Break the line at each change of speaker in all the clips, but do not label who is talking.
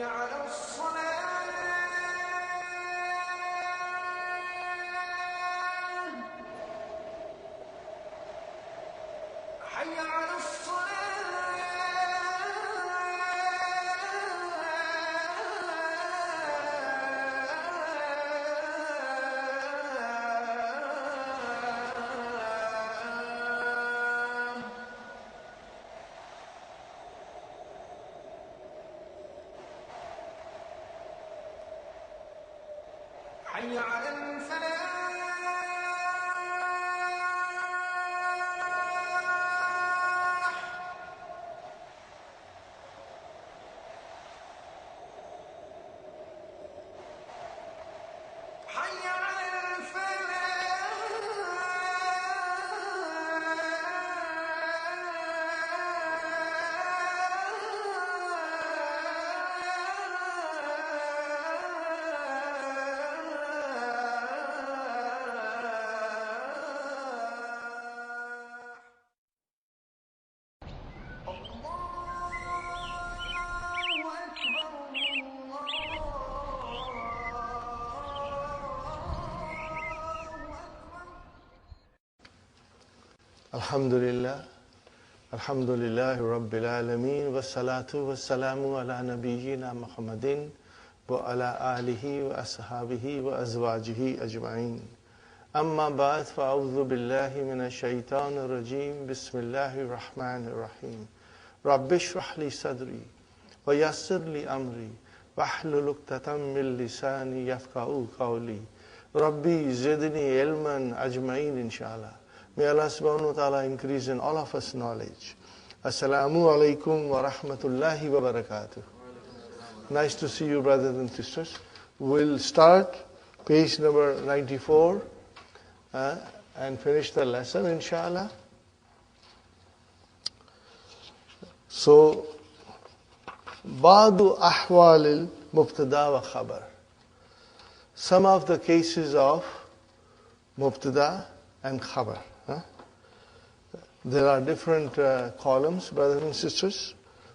على الصلاة حي على حي على الفلاح حي على
Alhamdulillah, Alhamdulillahi Rabbil Alameen, wassalatu wassalamu ala nabiyyina Muhammadin wa ala alihi wa ashabihi wa azwajihi ajma'in. Amma ba'd, fa'udhu billahi minash shaitanir rajim, bismillahir rahmanir rahim. Rabbi shrah li sadri, wa yassir li amri, wahlul 'uqdatam min lisani yafqahu qawli. Rabbi zidni ilman ajma'in inshallah. May Allah subhanahu wa ta'ala increase in all of us knowledge. Assalamu alaikum wa rahmatullahi wa barakatuh. Nice to see you, brothers and sisters. We'll start page number 94 and finish the lesson, inshallah. So, Ba'du ahwalil mubtada wa khabar. Some of the cases of mubtada and khabar. There are different columns, brothers and sisters.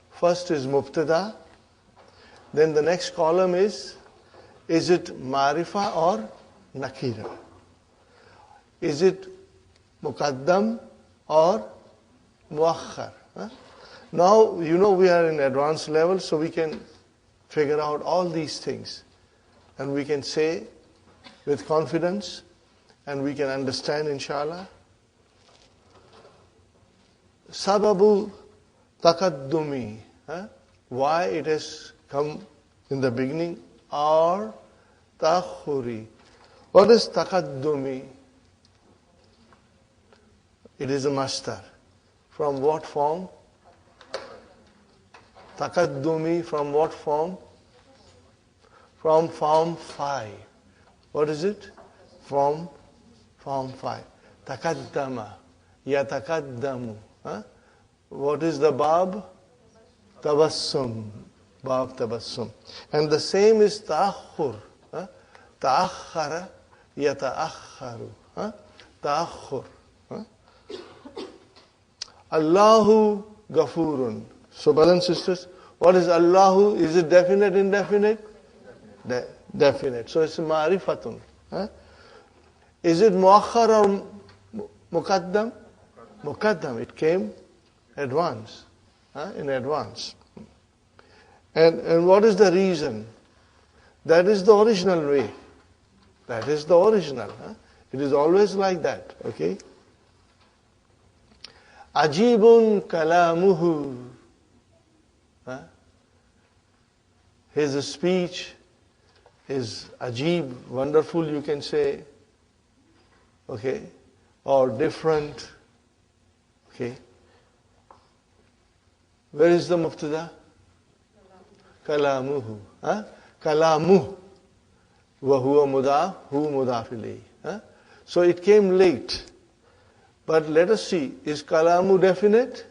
First is mubtada. Then the next column is it marifa or nakira? Is it muqaddam or muakhar? Now, you know we are in advanced level, so we can figure out all these things. And we can say with confidence, and we can understand, inshallah. Sababu taqaddumi, why it has come in the beginning, or ta'khuri. What is taqaddumi? It is a masdar. From what form? Taqaddumi from what form? From form 5. What is it? From form 5. Taqaddama, yataqaddamu. What is the bab? Tabassum. Bab tabassum. And the same is ta'akhur. Ta'akhara, yata'akharu. Ta'akhur. Allahu Ghafurun. So, brothers and sisters, what is Allahu? Is it definite, indefinite? Definite. So, it's ma'rifatun. Is it muakhar or muqaddam? Muqaddam. It came advance. In advance. And what is the reason? That is the original way. That is the original. It is always like that. Okay? Ajibun kalamuhu. His speech is ajib, wonderful, you can say. Okay? Or different. Okay? Where is the mubtada? Kalamuhu. Kalamuh. Wa huwa mudaf, hu mudaf ilayhi. So it came late. But let us see, is kalamu definite?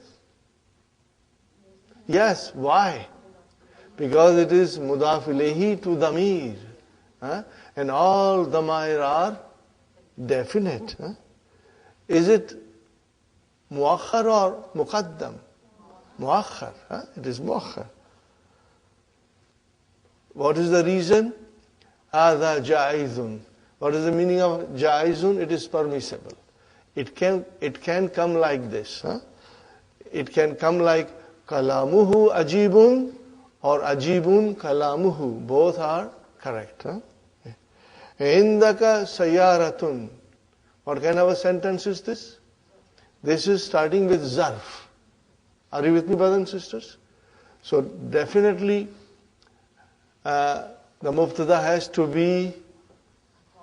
Yes. Why? Because it is mudaf ilayhi to damir. And all damair are definite. Is it muakhar or muqaddam? Muakhar. It is muakhar. What is the reason? Hadha jaizun. What is the meaning of jaizun? It is permissible. It can come like this. It can come like kalamuhu ajibun or ajibun kalamuhu. Both are correct. Indaka sayaratun. What kind of a sentence is this? This is starting with zarf. Are you with me, brothers and sisters? So definitely the mubtada has to be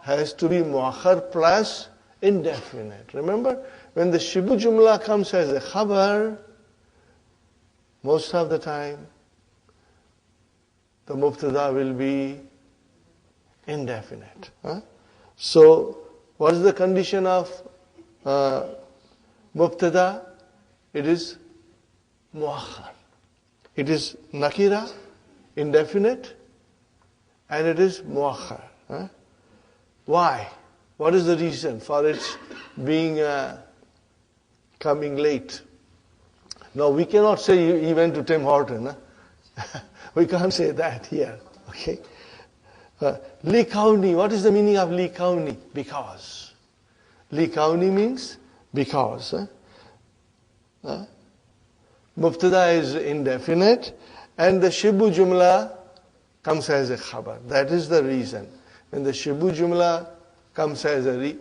muakhar plus indefinite. Remember, when the shibu jumla comes as a khabar, most of the time the mubtada will be indefinite. So what is the condition of mubtada? It is muakhar. It is nakira, indefinite, and it is muakhar. Why? What is the reason for its being coming late? Now we cannot say he went to Tim Horton. We can't say that here. Okay. Likauni. What is the meaning of likauni? Because. Likauni means because. Mubtada is indefinite, and the shibu jumla comes as a khabar. That is the reason. When the shibu jumla comes as a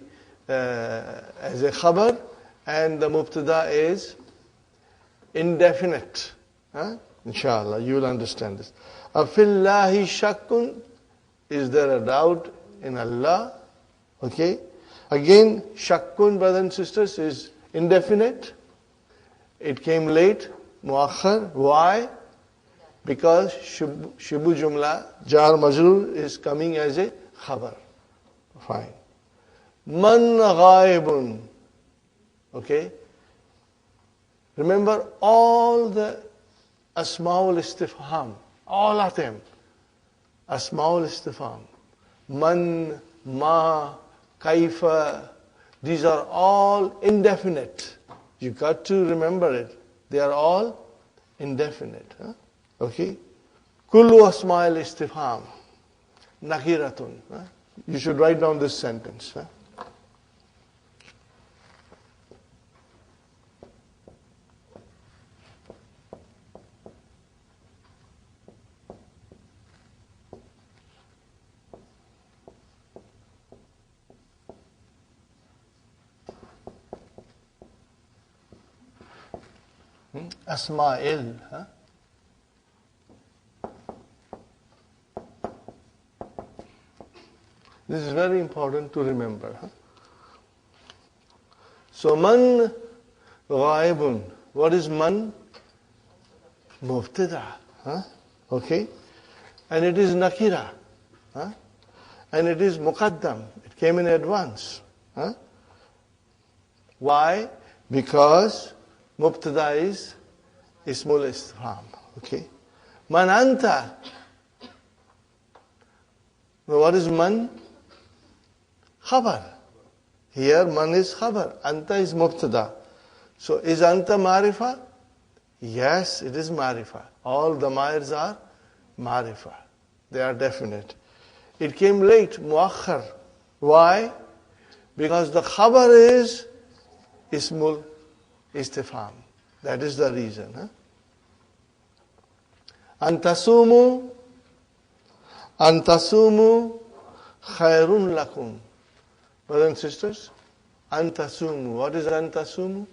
khabar, and the mubtada is indefinite. Inshallah, you will understand this. Afillahi shakkun. Is there a doubt in Allah? Okay. Again, shakkun, brothers and sisters, is indefinite. It came late. Muakhar. Why? Because shibu jumla, jar majrur, is coming as a khabar. Fine. Man ghaibun. Okay. Remember all the asma'ul istifham. All of them. Asma'ul istifham. Man, ma, kaifa. These are all indefinite. You got to remember it. They are all indefinite. Okay? Kullu asma'il istifham. Nakiratun. You should write down this sentence. Asma'il. This is very important to remember. So, man ghaibun. What is man? Mubtada. Okay? And it is nakira. And it is muqaddam. It came in advance. Why? Because mubtada is ismul istifham. Okay? Man anta. Now what is man? Khabar. Here man is khabar. Anta is mubtada. So is anta marifa? Yes, it is marifa. All the damirs are marifa. They are definite. It came late, muakhar. Why? Because the khabar is ismul istifham. That is the reason. Antasumu khairun lakum. Brothers and sisters, antasumu. What is antasumu?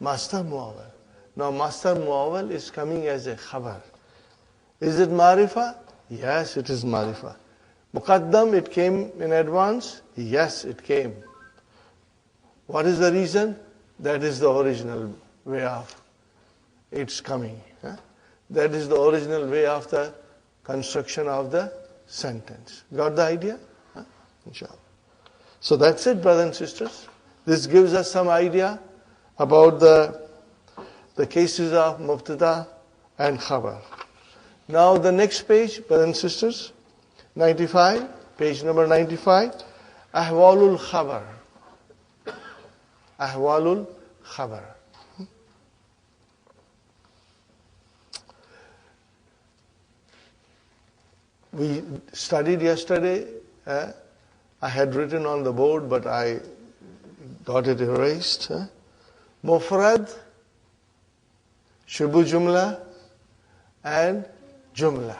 Master muawwal. Now master muawwal is coming as a khabar. Is it marifa? Yes, it is marifa. Muqaddam, it came in advance? Yes, it came. What is the reason? That is the original way of its coming. That is the original way of the construction of the sentence. Got the idea? Inshallah. So that's it, brothers and sisters. This gives us some idea about the cases of mubtada and khabar. Now the next page, brothers and sisters, 95, page number 95, ahwalul khabar. Ahwalul khabar. we studied yesterday. I had written on the board, but I got it erased. Mufrad, Shubu Jumla, and Jumla.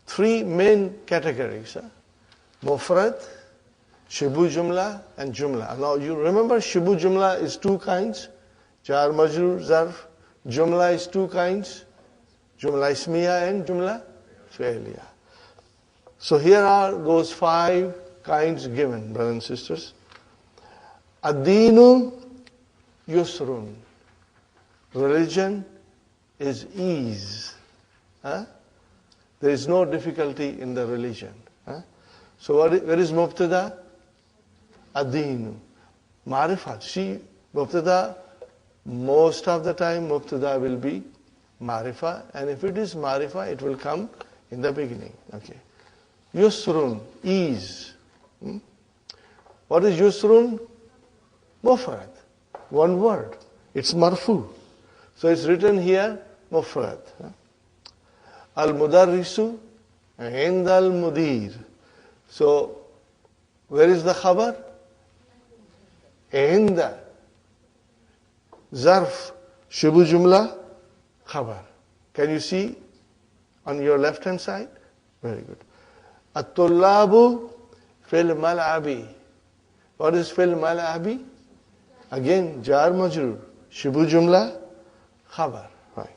Three main categories. Mufrad, Shubu Jumla, and Jumla. Now you remember Shubu Jumla is two kinds. Jar Majrur, Zarf. Jumla is two kinds. Jumla Ismiya and Jumla Fi'liya. So here are those 5 kinds given, brothers and sisters. Ad-Deenu Yusrun. Religion is ease. There is no difficulty in the religion. So where is Mubtada? Ad-Deenu. Marifat. See, Mubtada, most of the time Mubtada will be Marifa, and if it is Marifa, it will come in the beginning. Okay. Yusrun, ease. What is Yusrun? Mufrad. One word. It's marfu. So it's written here, Mufrad. Al-Mudarrisu, Ind al-Mudir. So, where is the khabar? Inda. Zarf, Shubu Jumla, khabar. Can you see on your left hand side? Very good. At-Tullabu fil mal'abi. What is fil mal'abi? Again, Jar Majrur, Shubu Jumla, khabar. Right.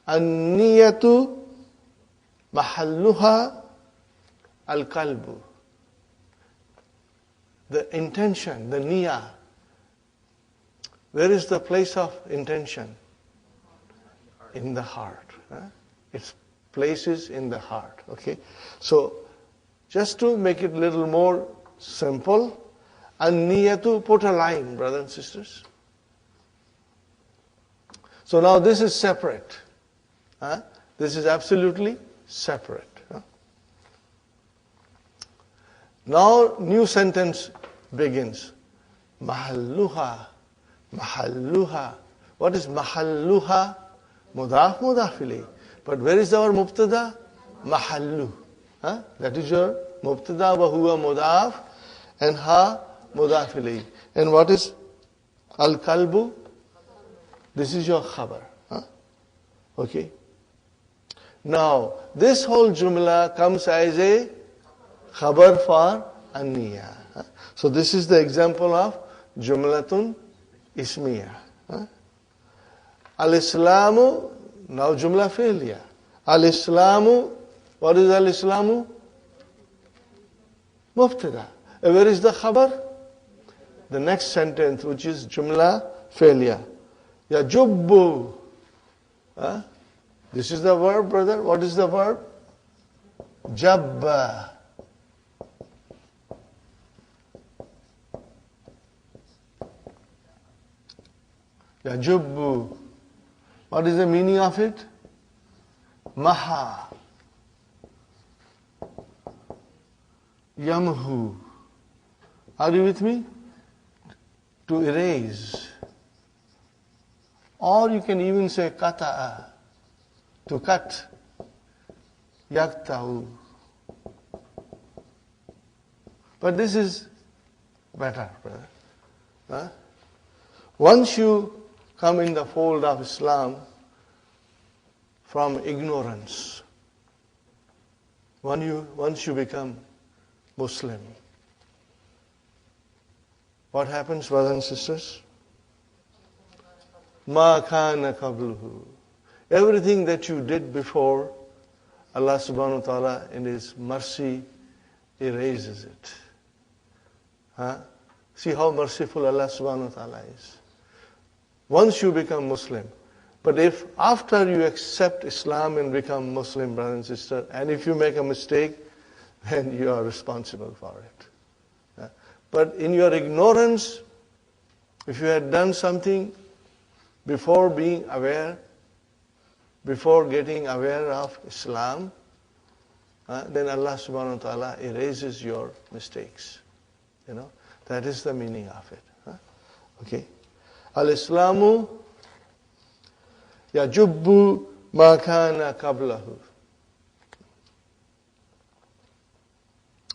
An-Niyatu mahalluha al-qalbu. The intention, the niyyah. Where is the place of intention? In the heart. Its place is in the heart. Okay. So, just to make it a little more simple, an-niyatu, put a line, brothers and sisters. So now this is separate. This is absolutely separate. Now new sentence begins. Mahalluha. Mahalluha. What is mahalluha? Mudaf, mudaf ilayh. But where is our mubtada? Mahallu. That is your mubtada, wa huwa mudaf, and ha mudaf ilayh. And what is al-kalbu? This is your khabar. Okay. Now, this whole jumla comes as a khabar for an-niyya. So this is the example of jumlatun ismiya. Al-Islamu, now jumla fi'liya. Al-Islamu, what is al-Islamu? Mubtada. Where is the khabar? The next sentence, which is jumla fi'liya. Yajubbu. This is the verb, brother. What is the verb? Jabba. Yajubbu. What is the meaning of it? Maha. Yamhu. Are you with me? To erase. Or you can even say kata'a. To cut. Yakta'u. But this is better, brother. Once you come in the fold of Islam from ignorance, once you become Muslim, what happens, brothers and sisters? Ma kana qabluhu. Everything that you did before, Allah subhanahu wa ta'ala in His mercy erases it. See how merciful Allah subhanahu wa ta'ala is. Once you become Muslim, but if after you accept Islam and become Muslim, brother and sister, and if you make a mistake, then you are responsible for it. But in your ignorance, if you had done something before being aware, before getting aware of Islam, then Allah subhanahu wa ta'ala erases your mistakes. That is the meaning of it. Okay. Al-Islamu yajubbu ma kana qablahu.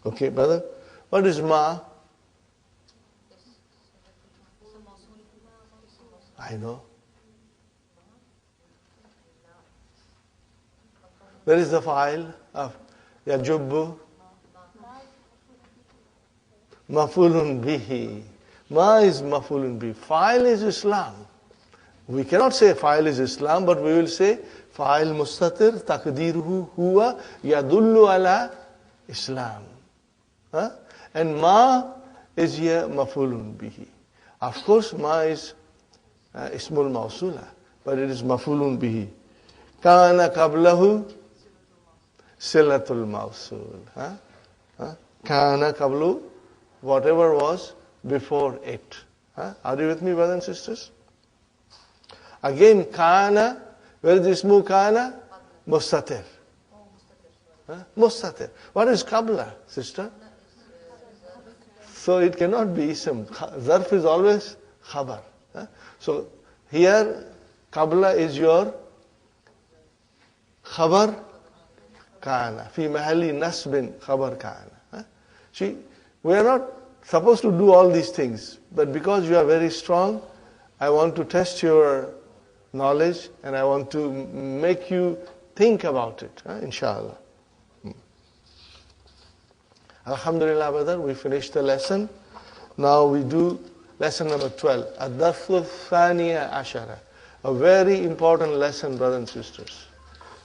Okay, brother? What is ma? I know. Where is the file of yajubbu? Mafulun bihi. Ma is mafulun bihi. File is Islam. We cannot say file is Islam, but we will say file mustatir takdiruhu huwa yadullu ala Islam. Huh? And ma is here mafulun bihi. Of course, ma is ismul mawsula, but it is mafulun bihi. Kana qablahu silatul mawsul. Kana qablu, whatever was before it. Are you with me, brothers and sisters? Again, kana, where is ismu kana? Mustatir. Mustatir. What is qabla, sister? So it cannot be ism. Zarf is always khabar. So here, qabla is your khabar kana. Fi mahalli nasbin khabar kana. See, we are not supposed to do all these things, but because you are very strong, I want to test your knowledge and I want to make you think about it, inshallah. Alhamdulillah, brother, we finished the lesson. Now we do lesson number 12. Ad-Darfu Thaniya Ashara. A very important lesson, brothers and sisters.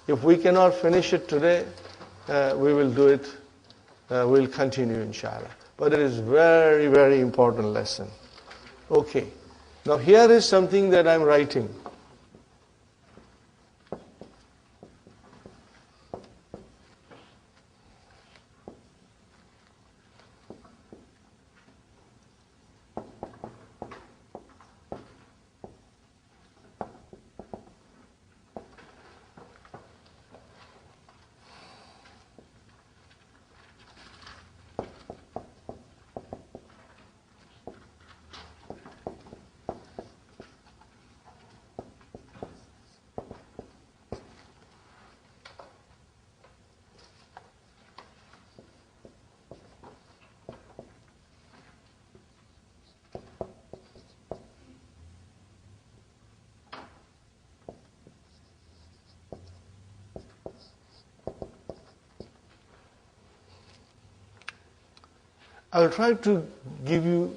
If we cannot finish it today, we will do it. We'll continue, inshallah. But it is very, very important lesson. Okay. Now here is something that I'm writing. I'll try to give you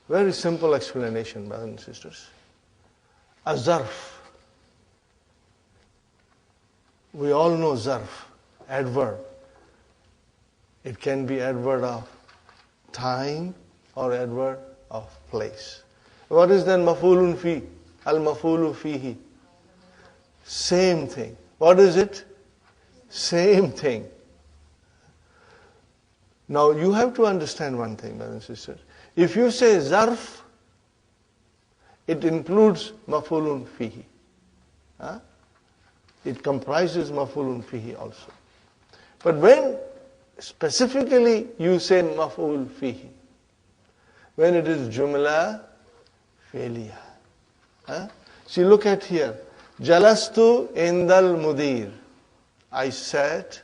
very simple explanation, brothers and sisters. A zarf. We all know zarf, adverb. It can be adverb of time or adverb of place. What is then mafulun fi? Al-mafulu fihi. Same thing. What is it? Same thing. Now you have to understand one thing, brothers and sisters. If you say zarf, it includes mafulun fihi. It comprises mafulun fihi also. But when specifically you say maful fihi, when it is jumla fi'liya. See, look at here. Jalastu indal mudir. I sat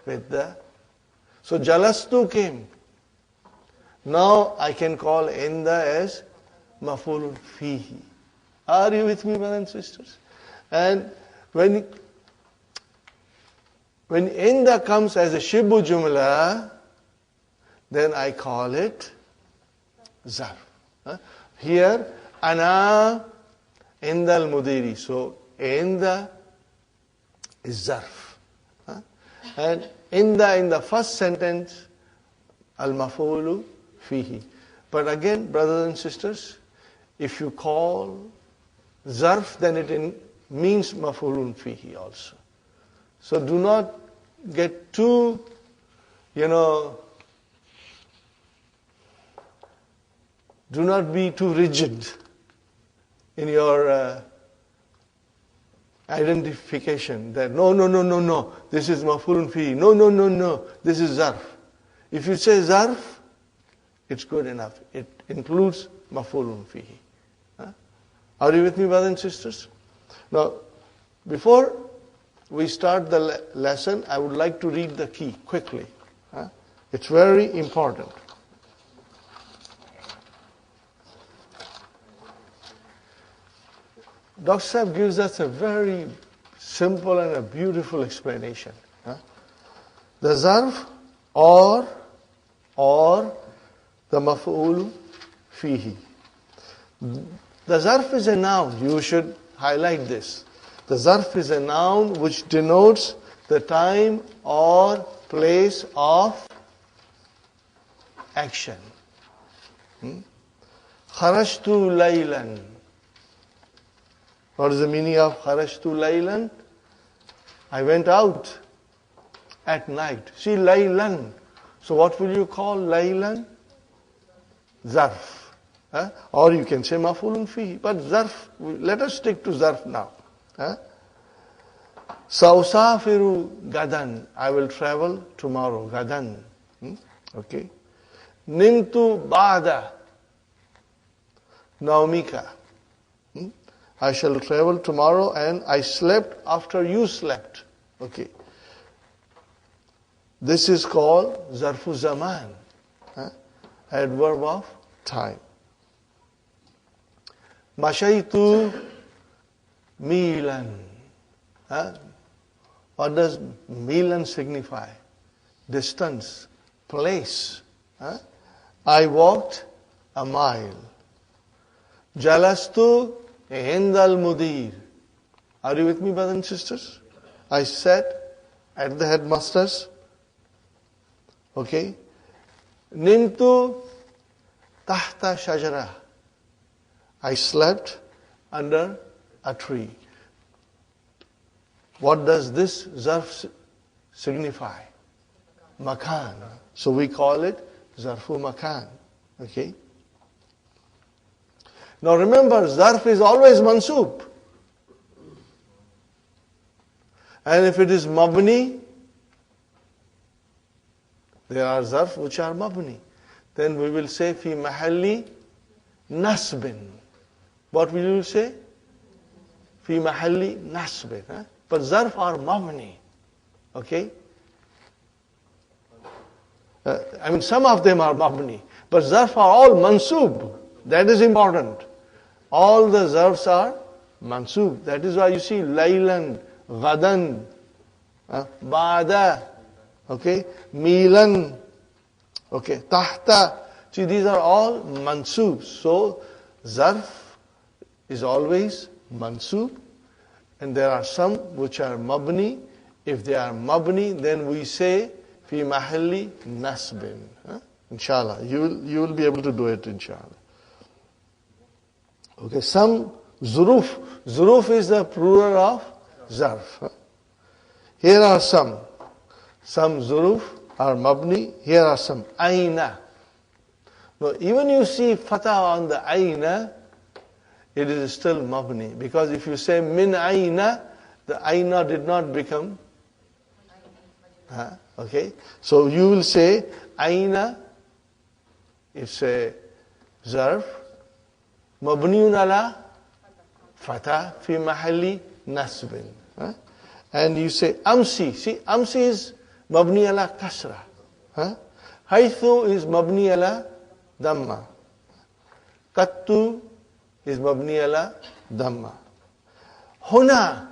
with the. So jalastu came. Now I can call inda as mafulun fihi. Are you with me, brothers and sisters? And when inda comes as a shibu jumla, then I call it zarf. Here, ana indal mudiri. So inda is zarf. And in the first sentence, al-mafulu fihi. But again, brothers and sisters, if you call zarf, then it means mafulun fihi also. So do not get too, do not be too rigid in your identification that no, this is mafulun fihi. No, this is zarf. If you say zarf, it's good enough. It includes mafulun fihi. Are you with me, brothers and sisters? Now, before we start the lesson, I would like to read the key quickly. It's very important. Dr. Sahib gives us a very simple and a beautiful explanation. The zarf or the maf'ul fihi. The zarf is a noun. You should highlight this. The zarf is a noun which denotes the time or place of action. Kharajtu laylan. What is the meaning of kharajtu laylan? I went out at night. See, laylan. So what will you call laylan? Zarf. Or you can say maf'ulun fihi. But zarf, let us stick to zarf now. Sausafiru gadan. I will travel tomorrow. Gadan. Okay. Nimtu ba'da. Naumika. I shall travel tomorrow and I slept after you slept. Okay. This is called zarfu zaman. Adverb of time. Mashaitu milan. What does milan signify? Distance, place. I walked a mile. Jalastu indal mudir. Are you with me, brothers and sisters? I sat at the headmaster's. Okay. Nimtu tahta shajara. I slept under a tree. What does this zarf signify? Makan. So we call it zarfu makan. Okay. Now remember, zarf is always mansub. And if it is mabni, there are zarf which are mabni. Then we will say fi mahalli nasbin. What will you say? Fi mahalli nasbin. But zarf are mabni. Okay? Some of them are mabni. But zarf are all mansub. That is important. All the zarfs are mansub. That is why you see laylan, ghadan, ba'da, okay, milan, okay, tahta. See, these are all mansub. So, zarf is always mansub. And there are some which are mabni. If they are mabni, then we say fi mahalli nasbin. Inshallah. You will be able to do it, inshallah. Okay, some zuruf. Zuruf is the plural of zarf. Here are some. Some zuruf are mabni. Here are some. Aina. Now, even you see fatah on the aina, it is still mabni. Because if you say min aina, the aina did not become. Okay. So you will say aina, it's a zarf. Mabniun ala fatah fi mahalli nasbin. And you say amsi. See, amsi is mabni ala kasra. Haythu is mabni ala damma. Kattu is mabni ala damma. Huna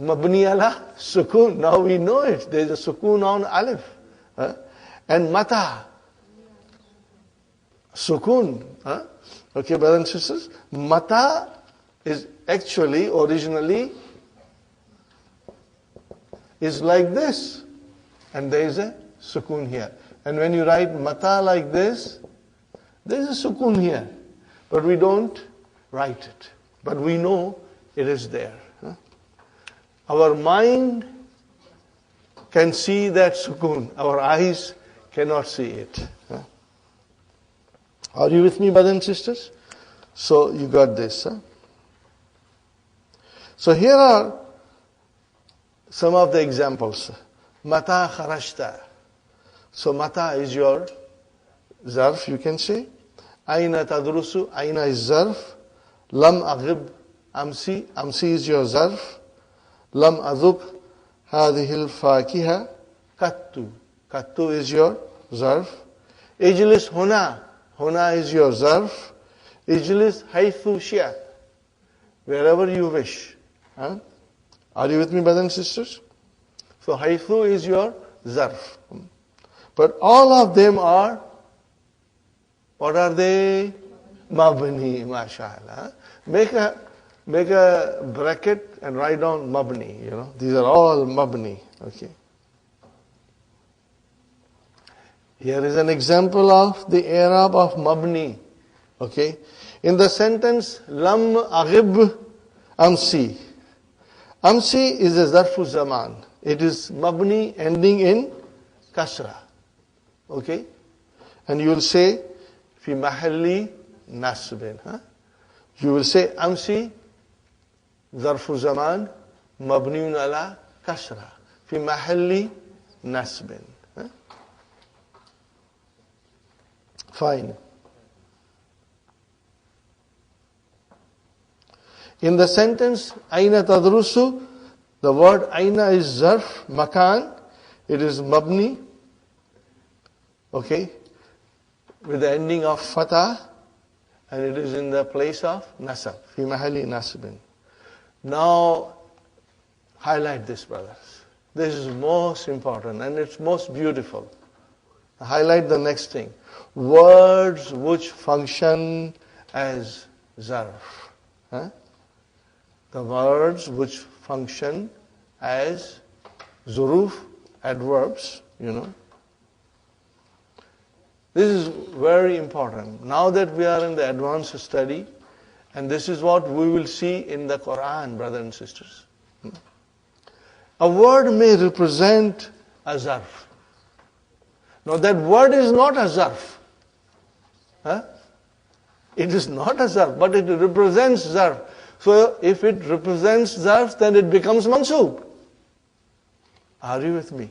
mabni ala sukun. Now we know it. There is a sukun on alif. And mata. Sukun. Okay, brothers and sisters. Mata is actually, originally, is like this. And there is a sukun here. And when you write mata like this, there is a sukun here. But we don't write it. But we know it is there. Our mind can see that sukun. Our eyes cannot see it. Are you with me, brothers and sisters? So you got this. So here are some of the examples. Mata kharajta. So mata is your zarf, you can say. Aina tadrusu. Aina is zarf. Lam aghib amsi. Amsi is your zarf. Lam aduk hadhihi al-fakiha. Kattu. Kattu is your zarf. Ijlis huna. Huna is your zarf. Ijlis haythu shi'at. Wherever you wish. Huh? Are you with me, brothers and sisters? So haythu is your zarf. But all of them are, what are they? Mabni, mashallah. Make a bracket and write down mabni, These are all mabni, okay. Here is an example of the Arab of mabni, okay. In the sentence, lam aghib amsi. Amsi is a zarfu zaman. It is mabni ending in kasra, okay. And you will say, fi mahalli nasbin. You will say, amsi zarfu zaman mabniun ala kasra fi mahalli nasbin. Fine. In the sentence, aina tadrusu, the word aina is zarf, makan. It is mabni, okay, with the ending of fatah, and it is in the place of nasab, fi mahalli nasbin. Now, highlight this, brothers. This is most important and it's most beautiful. Highlight the next thing. Words which function as zarf. The words which function as zuruf, adverbs, This is very important. Now that we are in the advanced study, and this is what we will see in the Quran, brothers and sisters. A word may represent a zarf. Now that word is not a zarf. It is not a zarf, but it represents zarf. So if it represents zarf, then it becomes mansoob. Are you with me?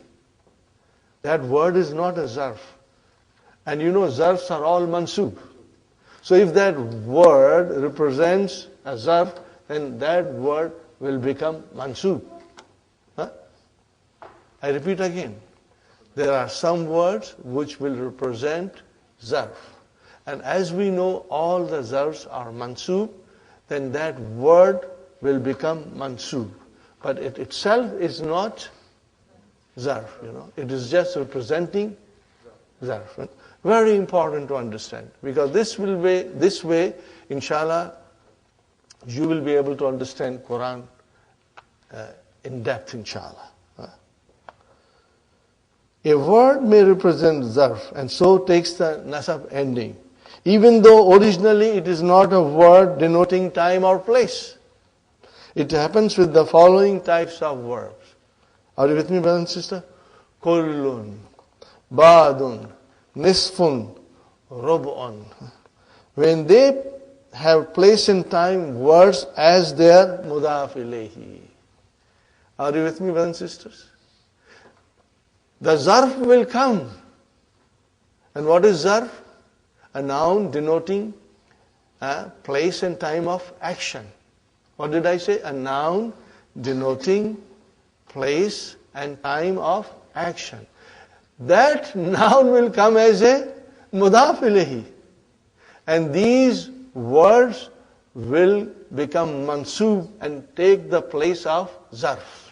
That word is not a zarf. And zarfs are all mansoob. So if that word represents a zarf, then that word will become mansoob. I repeat again. There are some words which will represent zarf. And as we know all the zarfs are mansoob, then that word will become mansoob. But it itself is not zarf, It is just representing zarf. Very important to understand. Because this way, inshallah, you will be able to understand Quran in depth, inshallah. A word may represent zarf and so takes the nasab ending, even though originally it is not a word denoting time or place. It happens with the following types of verbs. Are you with me, brother and sister? Kullun, badun, nisfun, rub'un. When they have place and time words as their mudaf ilayhi. Are you with me, brothers and sisters? The zarf will come. And what is zarf? A noun denoting place and time of action. What did I say? A noun denoting place and time of action. That noun will come as a mudaf ilayhi. And these words will become mansoob and take the place of zarf.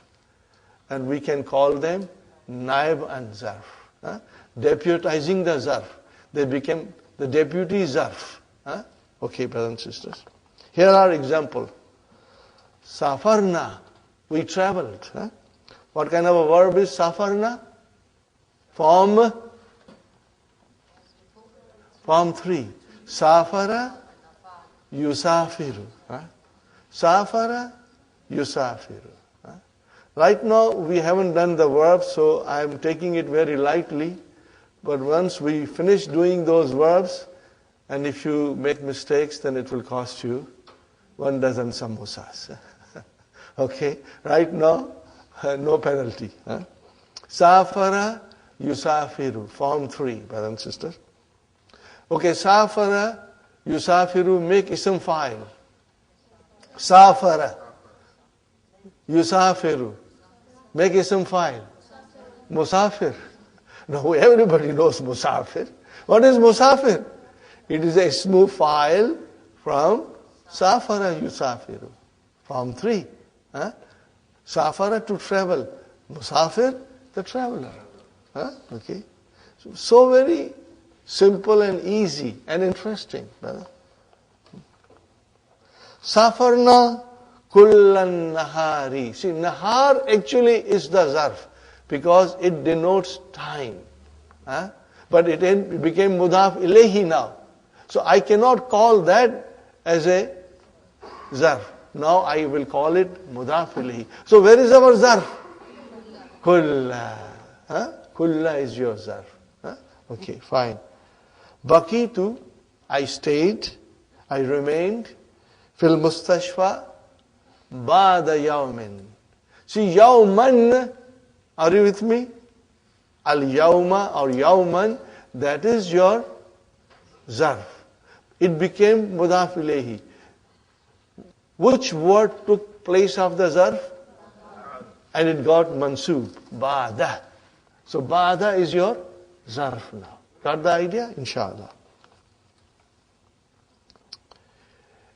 And we can call them naib and zarf. Deputizing the zarf. They became the deputy zarf. Okay, brothers and sisters. Here are examples. Safarna. We traveled. What kind of a verb is safarna? Form 3. Safara, yusafiru. Safara, yusafiru. Right now we haven't done the verbs, so I am taking it very lightly. But once we finish doing those verbs, and if you make mistakes, then it will cost you 1 dozen samosas. Okay? Right now, no penalty. Safara, yusafiru. Form 3, brother and sister. Okay, safara, yusafiru, make ism fa'il. Safara, yusafiru, make ism fa'il. Musafir. Now everybody knows musafir. What is musafir? It is a ismu file from safara yusafiru. Form 3. Safara, to travel. Musafir, the traveler. Okay. So very simple and easy and interesting, brother. Safarna kullan nahari. See, nahar actually is the zarf because it denotes time. But it became mudaf ilayhi now. So I cannot call that as a zarf. Now I will call it mudaf ilayhi. So where is our zarf? Kulla. Kulla is your zarf. Okay, fine. Baqitu, I stayed, I remained. Fil mustashfa ba'da yawmin. See, yawman, are you with me? Al yawma or yawman, that is your zarf. It became mudaf ilayhi. Which word took place of the zarf? And it got mansoob, ba'da. So ba'da is your zarf now. Got the idea? Inshallah.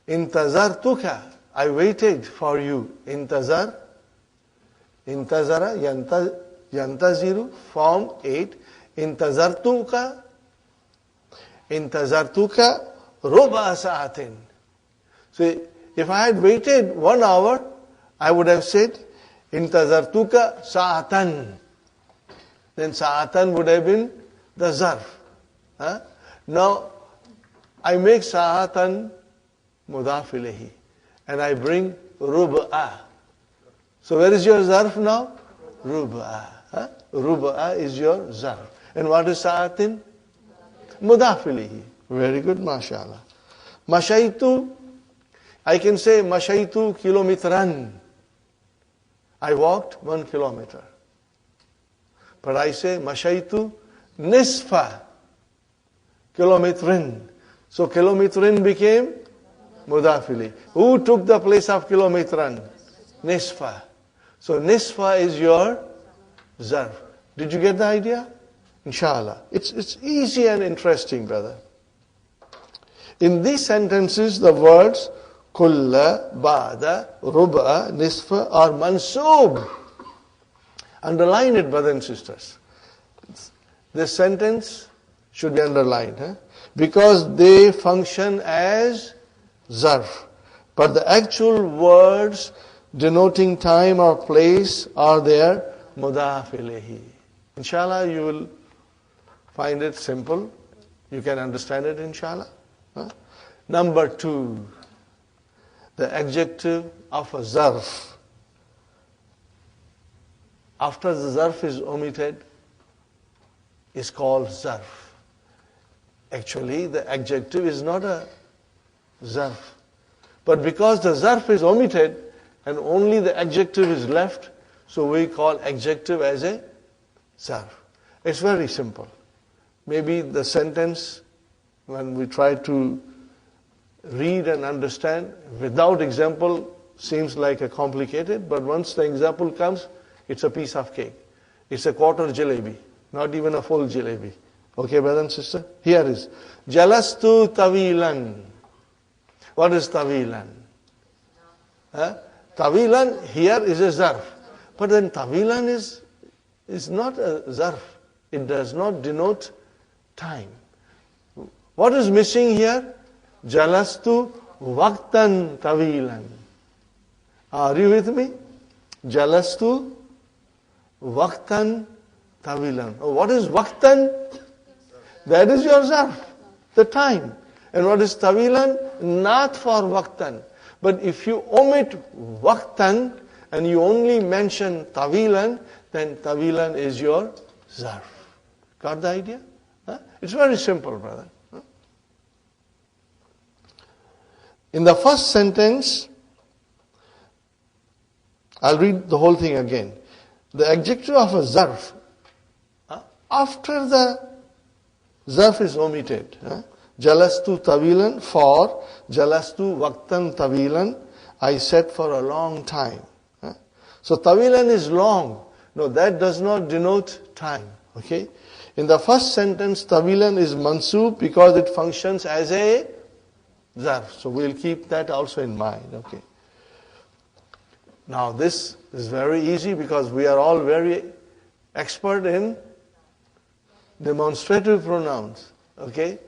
Intazartuka, I waited for you. Intazara, yantaziru, form 8. Intazartuka ruba sa'atin. So if I had waited 1 hour, I would have said intazartuka sa'atan. Then sa'atan would have been the zarf. Now I make sa'atan mudaf ilayhi and I bring rub'a. So where is your zarf now? Rub'a. Rub'a is your zarf. And what is sa'atin? Mudaf ilayhi. Very good, mashallah. Mashaitu, I can say mashaitu kilometran. I walked 1 kilometer. But I say mashaitu nisfa kilometrin. So kilometrin became mudaf ilayhi. Who took the place of kilometran? Nisfa. So nisfa is your zarf. Did you get the idea? Inshallah. It's easy and interesting, brother. In these sentences, the words kulla, ba'da, ruba, nisfa are mansoob. Underline it, brothers and sisters. This sentence should be underlined. Because they function as zarf. But the actual words denoting time or place are there, mudaf ilayhi. Inshallah, you will find it simple. You can understand it, inshallah. Number 2, the adjective of a zarf. After the zarf is omitted, is called zarf. Actually, the adjective is not a zarf. But because the zarf is omitted and only the adjective is left, so we call adjective as a zarf. It's very simple. Maybe the sentence, when we try to read and understand, without example seems like a complicated, but once the example comes, it's a piece of cake. It's a quarter jalebi, not even a full jalebi. Okay, brother and sister? Here is Jalastu tawilan. What is tawilan? Tawilan here is a zarf. But then tawilan is not a zarf. It does not denote time. What is missing here? Jalastu waqtan tawilan. Are you with me? Jalastu waqtan tawilan. Oh, what is waqtan? That is your zarf, the time. And what is tawilan? Not for waqtan. But if you omit waqtan and you only mention tawilan, then tawilan is your zarf. Got the idea? It's very simple, brother. In the first sentence, I'll read the whole thing again. The adjective of a zarf, after the zarf is omitted, jalastu tawilan, for jalastu waqtan tawilan, I sat for a long time. So tawilan is long. No, that does not denote time. Okay? In the first sentence, tawilan is mansub because it functions as a zarf. So we'll keep that also in mind. Okay. Now this is very easy because we are all very expert in demonstrative pronouns. Okay.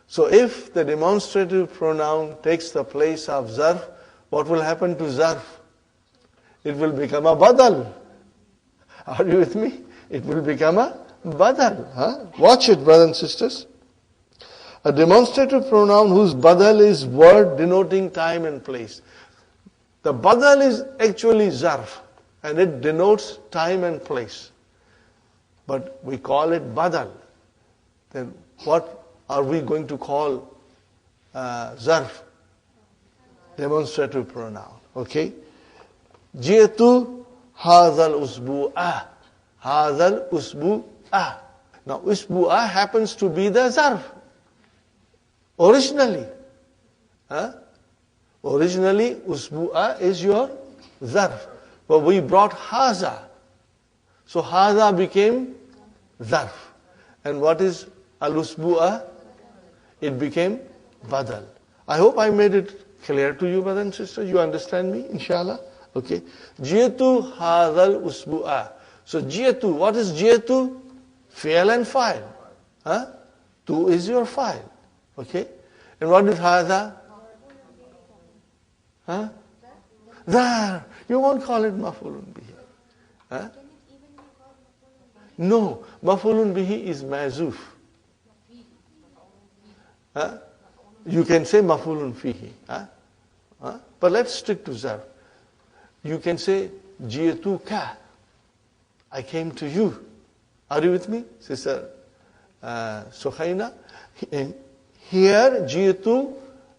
So if the demonstrative pronoun takes the place of zarf, what will happen to zarf? It will become a badal. Are you with me? It will become a badal. Huh? Watch it, brothers and sisters. A demonstrative pronoun whose badal is word denoting time and place. The badal is actually zarf and it denotes time and place. But we call it badal. Then what are we going to call zarf? Demonstrative pronoun. Okay? Ji'tu hadhal usbu'ah. Hadhal usbu'ah. Now usbu'ah happens to be the zarf. Originally. Originally usbu'ah is your zarf. But we brought haza. So haza became zarf. And what is al-usbu'ah? It became badal. I hope I made it clear to you, brothers and sisters. You understand me, inshallah? Okay. Ji'tu hadhal usbu'ah. So ji'tu, what is ji'tu? Fi'l and fa'il. Tu is your fa'il. Okay. And what is hadha? There. You won't call it maf'ulun bihi. No. Maf'ulun bihi is mazuf. You can say maf'ulun fihi. But let's stick to zarf. You can say ji'tuka. I came to you. Are you with me, Sister Sukhaina? Here, ji'tu,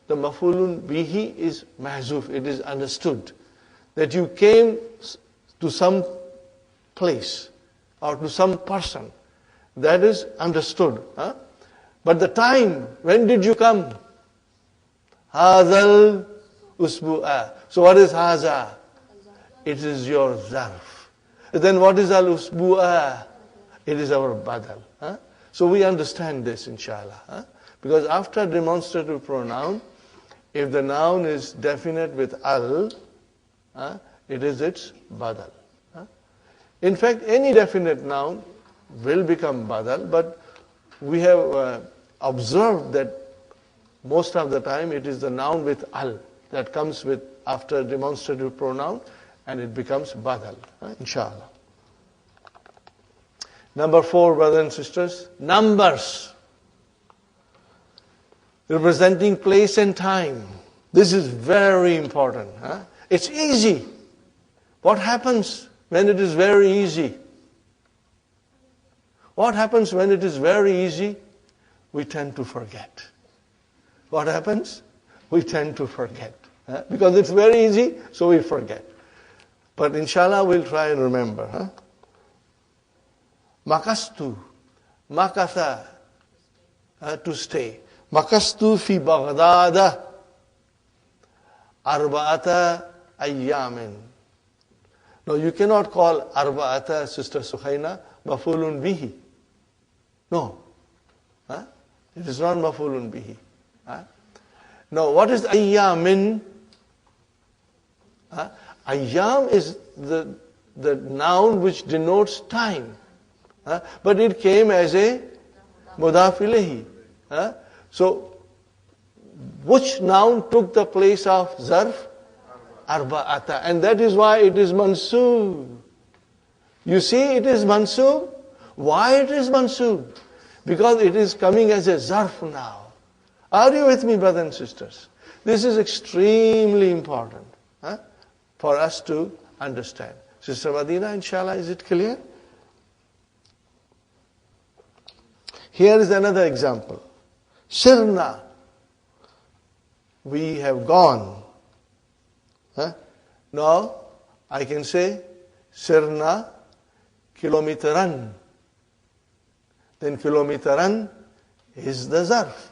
the maf'ulun bihi is mahzuf. It is understood that you came to some place or to some person. That is understood. But the time, when did you come? Hadhal usbu'ah. So what is haza? It is your zarf. Then what is al-usbu'ah? It is our badal. So we understand this, inshallah. Because after demonstrative pronoun, if the noun is definite with al, it is its badal. In fact, any definite noun will become badal, but we have observed that most of the time it is the noun with al that comes with after demonstrative pronoun and it becomes badal, inshallah. Number 4, brothers and sisters, numbers representing place and time. This is very important. It's easy. What happens when it is very easy? What happens when it is very easy? We tend to forget. What happens? We tend to forget. Because it's very easy, so we forget. But inshallah, we'll try and remember. Makastu, makatha, to stay. Makastu fi Baghdad arba'ata ayyamin. Now you cannot call arba'ata, Sister Sukhaina, maf'ulun bihi. No. It is not maf'ulun bihi. Now what is ayyamin? Ayyam is the noun which denotes time. But it came as a mudaf ilayhi. So, which noun took the place of zarf? Arba'ata. And that is why it is mansoob. You see, it is mansoob. Why it is mansoob? Because it is coming as a zarf now. Are you with me, brothers and sisters? This is extremely important for us to understand. Sister Madina, inshallah, is it clear? Here is another example. Sirna. We have gone. Now, I can say Sirna kilometeran. Then kilometeran is the zarf.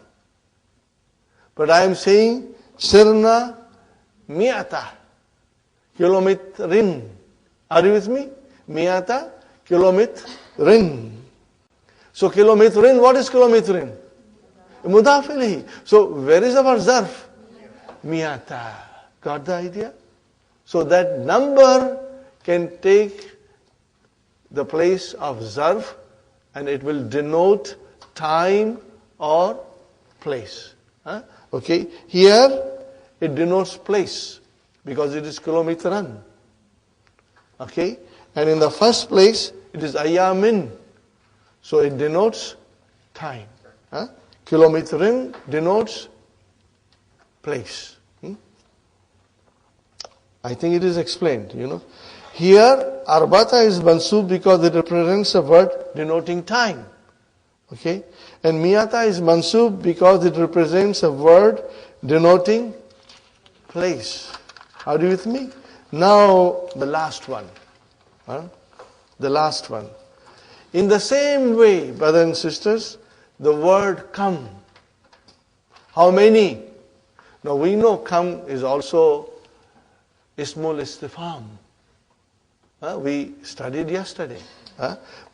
But I am saying Sirna mi'ata kilometrin. Are you with me? Mi'ata kilometrin. So kilometrin, what is kilometrin? Mudaf ilayhi. So where is our zarf? Miata. Got the idea? So that number can take the place of zarf and it will denote time or place. Okay, here it denotes place because it is kilometran. Okay, and in the first place it is ayamin, so it denotes time. Kilometrin denotes place. I think it is explained, Here, arbata is mansub because it represents a word denoting time. Okay? And miyata is mansub because it represents a word denoting place. Are you with me? Now, the last one. The last one. In the same way, brothers and sisters, the word come. How many? Now we know come is also ismul istifham. We studied yesterday.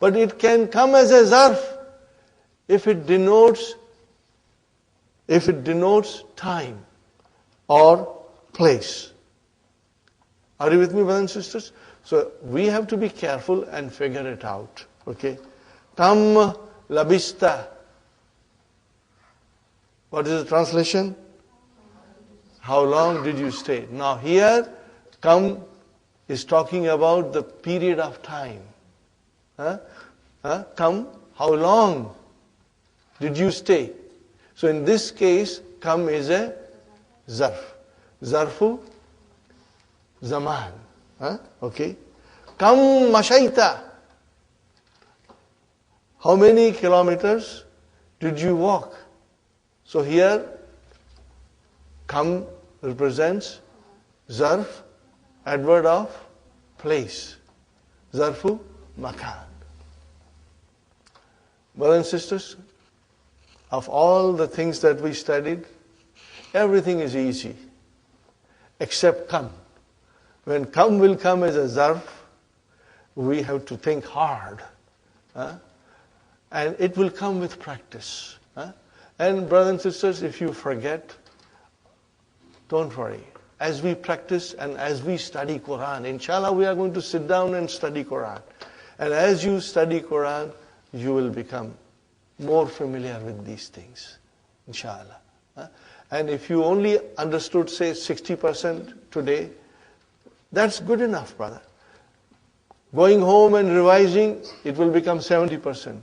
But it can come as a zarf if it denotes time or place. Are you with me, brothers and sisters? So we have to be careful and figure it out. Okay? Kam labista. What is the translation? How long did you stay? Now here, kam is talking about the period of time. Come, how long did you stay? So in this case, come is a zarf. Zarfu zaman. Okay. Kam mashaita. How many kilometers did you walk? So here, kam represents zarf, adverb of place. Zarfu makan. Brothers and sisters, of all the things that we studied, everything is easy except kam. When kam will come as a zarf, we have to think hard. And it will come with practice. And brothers and sisters, if you forget, don't worry. As we practice and as we study Quran, inshallah we are going to sit down and study Quran. And as you study Quran, you will become more familiar with these things, inshallah. And if you only understood, say, 60% today, that's good enough, brother. Going home and revising, it will become 70%.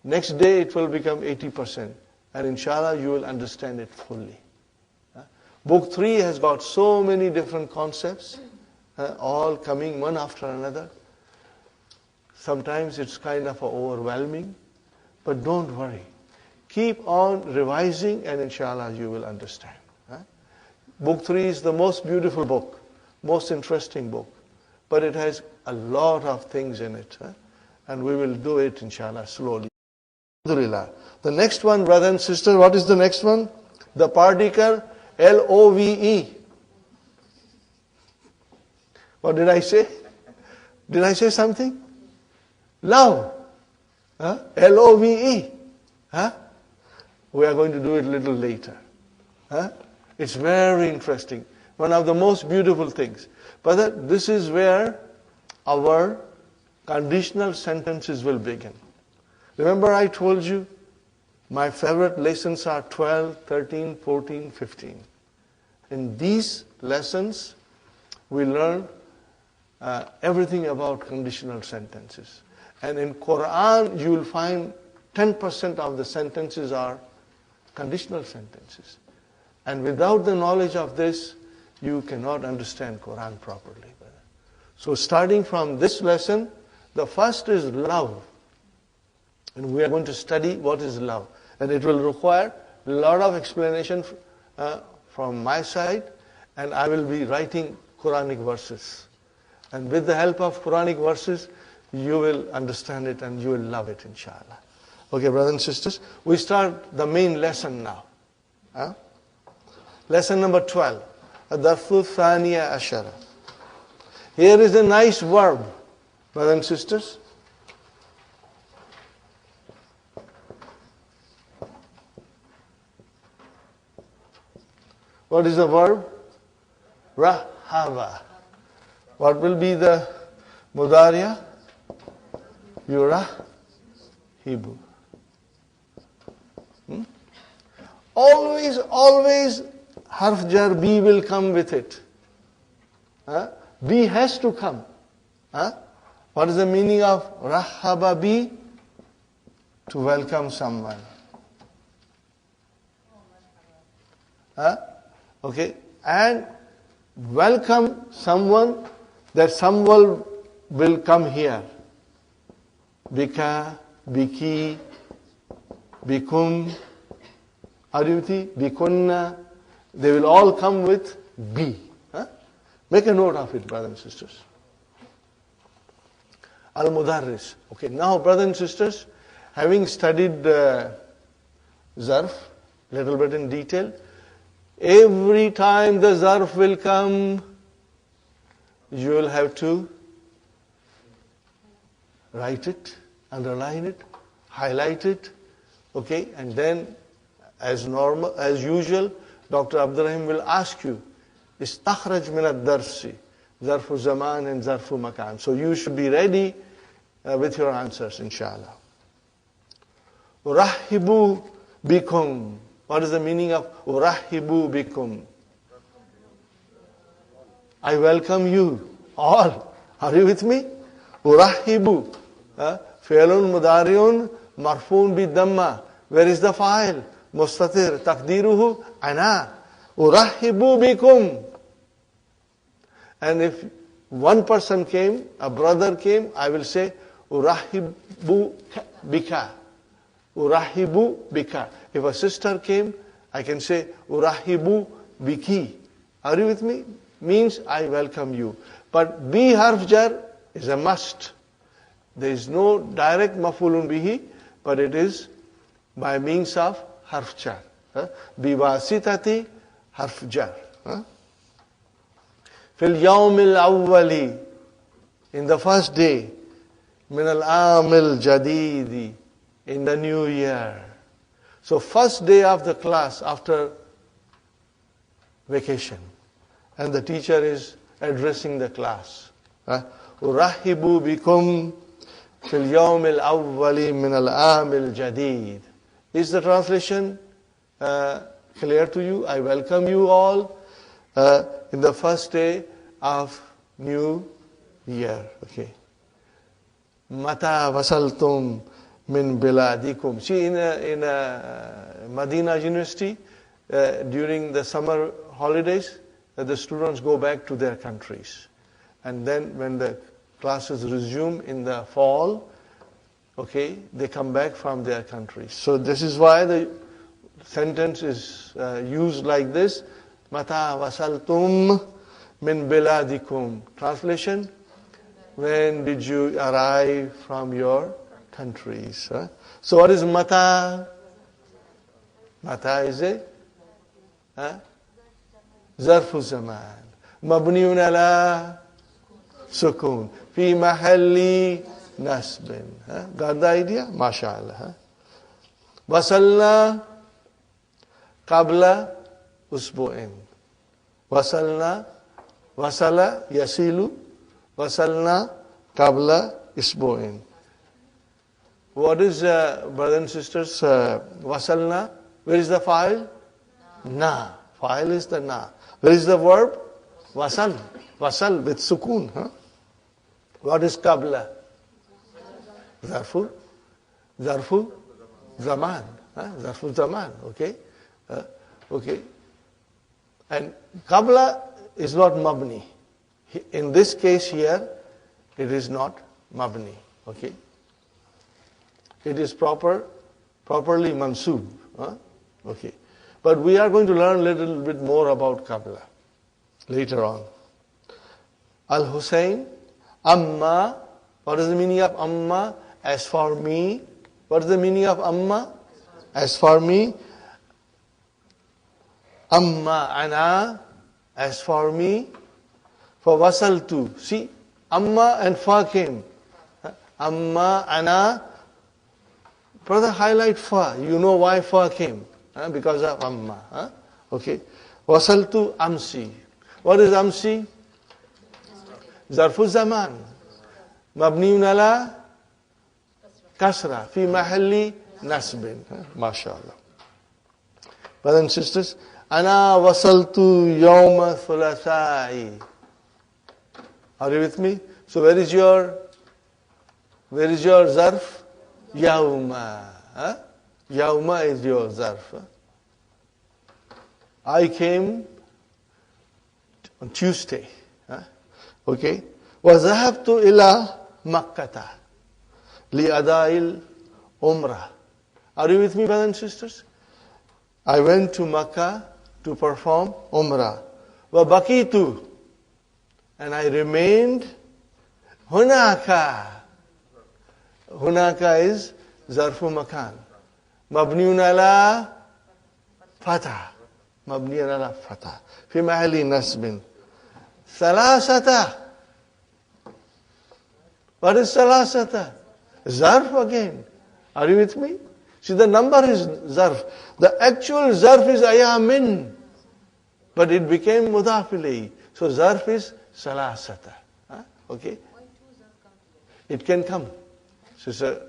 Next day, it will become 80%. And inshallah, you will understand it fully. Book 3 has got so many different concepts, all coming one after another. Sometimes it's kind of overwhelming, but don't worry. Keep on revising and inshallah you will understand. Book 3 is the most beautiful book, most interesting book, but it has a lot of things in it. And we will do it inshallah slowly. Alhamdulillah. The next one, brother and sister, what is the next one? The particle Love. What did I say? Did I say something? Love. Love. We are going to do it a little later. It's very interesting. One of the most beautiful things. But this is where our conditional sentences will begin. Remember I told you, my favorite lessons are 12, 13, 14, 15. In these lessons, we learn everything about conditional sentences. And in Quran, you will find 10% of the sentences are conditional sentences. And without the knowledge of this, you cannot understand Quran properly. So starting from this lesson, the first is love. And we are going to study what is love. And it will require a lot of explanation from my side. And I will be writing Quranic verses. And with the help of Quranic verses, you will understand it and you will love it, inshallah. Okay, brothers and sisters, we start the main lesson now. Lesson number 12. Ad-darfu thaniya ashara. Here is a nice verb, brothers and sisters. What is the verb? Rahaba. What will be the mudariya? Yurahibu. Always harf jar bi will come with it. Bi has to come. What is the meaning of rahaba bi? To welcome someone. Okay, and welcome someone, that someone will come here. Bika, biki, bikum, are you with me? Bikunna, they will all come with bi. Make a note of it, brothers and sisters. Al-Mudarris. Okay, now brothers and sisters, having studied zarf little bit in detail, every time the zarf will come, you will have to write it, underline it, highlight it, okay, and then as usual, Dr. Abdurrahim will ask you, istakhraj min ad-darsi, zarfu zaman and zarfu makan. So you should be ready with your answers, inshallah. Urahibu bikum. What is the meaning of urahibu bikum? I welcome you all. Are you with me? Urahibu. Fi'lun mudariun marfoon bi damma. Where is the file? Mustatir. Takdiruhu ana. Urahibu bikum. And if one person came, a brother came, I will say urahibu bika. Urahibu bika. If a sister came, I can say urahibu biki. Are you with me? Means I welcome you. But bi harf jar is a must. There is no direct mafulun bihi, but it is by means of harf jar. Biwasitati harf jar. Fil yawmil awwali, in the first day, min al-amil jadidi, in the new year. So first day of the class after vacation, and the teacher is addressing the class. Urahibu bikum fil yawmil awwali min al-amil jadid. Is the translation clear to you? I welcome you all in the first day of new year. Okay. Mata wasaltum min biladikum. See, in Madina University, during the summer holidays, the students go back to their countries. And then when the classes resume in the fall, okay, they come back from their countries. So this is why the sentence is used like this. Mata wasaltum min biladikum. Translation: when did you arrive from your countries? So what is mata? Mata is a zarfu zaman. Mabniun ala sukun. Fi mahalli nasbin. Got the idea? MashaAllah. Wasalna qabla usbu'in. Wasalna, wasala yasilu. Wasalna qabla isbu'in. What is, brothers and sisters, wasalna? Where is the file? Na. File is the na. Where is the verb? Wasal. Wasal with sukun. What is qabla? Zarfu. Zarfu zaman. Zarfu zaman. Okay. Okay. And qabla is not mabni. In this case here, it is not mabni. Okay. It is properly mansub. Okay. But we are going to learn a little bit more about qabla later on. Al-Hussein, amma. What is the meaning of amma? As for me. What is the meaning of amma? As for me. Amma ana. As for me. For wasaltu. See, amma and fa came. Amma ana. Brother, highlight fa. You know why fa came. Because of amma. Okay. Wasaltu amsi. What is amsi? Zarfu zaman. Mabniun ala kasra. Fi mahalli nasbin. MashaAllah. Brothers and sisters, Ana wasaltu yawma thulathai. Are you with me? So where is your zarf? Yawma. Huh? Yawma is your zarf. Huh? I came on Tuesday. Huh? Okay. وذهبت إلى مكة لأداء العمرة. Are you with me, brothers and sisters? I went to Makkah to perform Umrah. وبقيت, and I remained هناك. هناك is ظرف مكان. مبني على فتح. مبني على فتح. في محل نصب. ثلاثة. What is ثلاثة? Zarf again. Are you with me? See, the number is zarf. The actual zarf is ayamin, but it became mudaf ilayhi. So zarf is salasata. Huh? Okay? It can come. So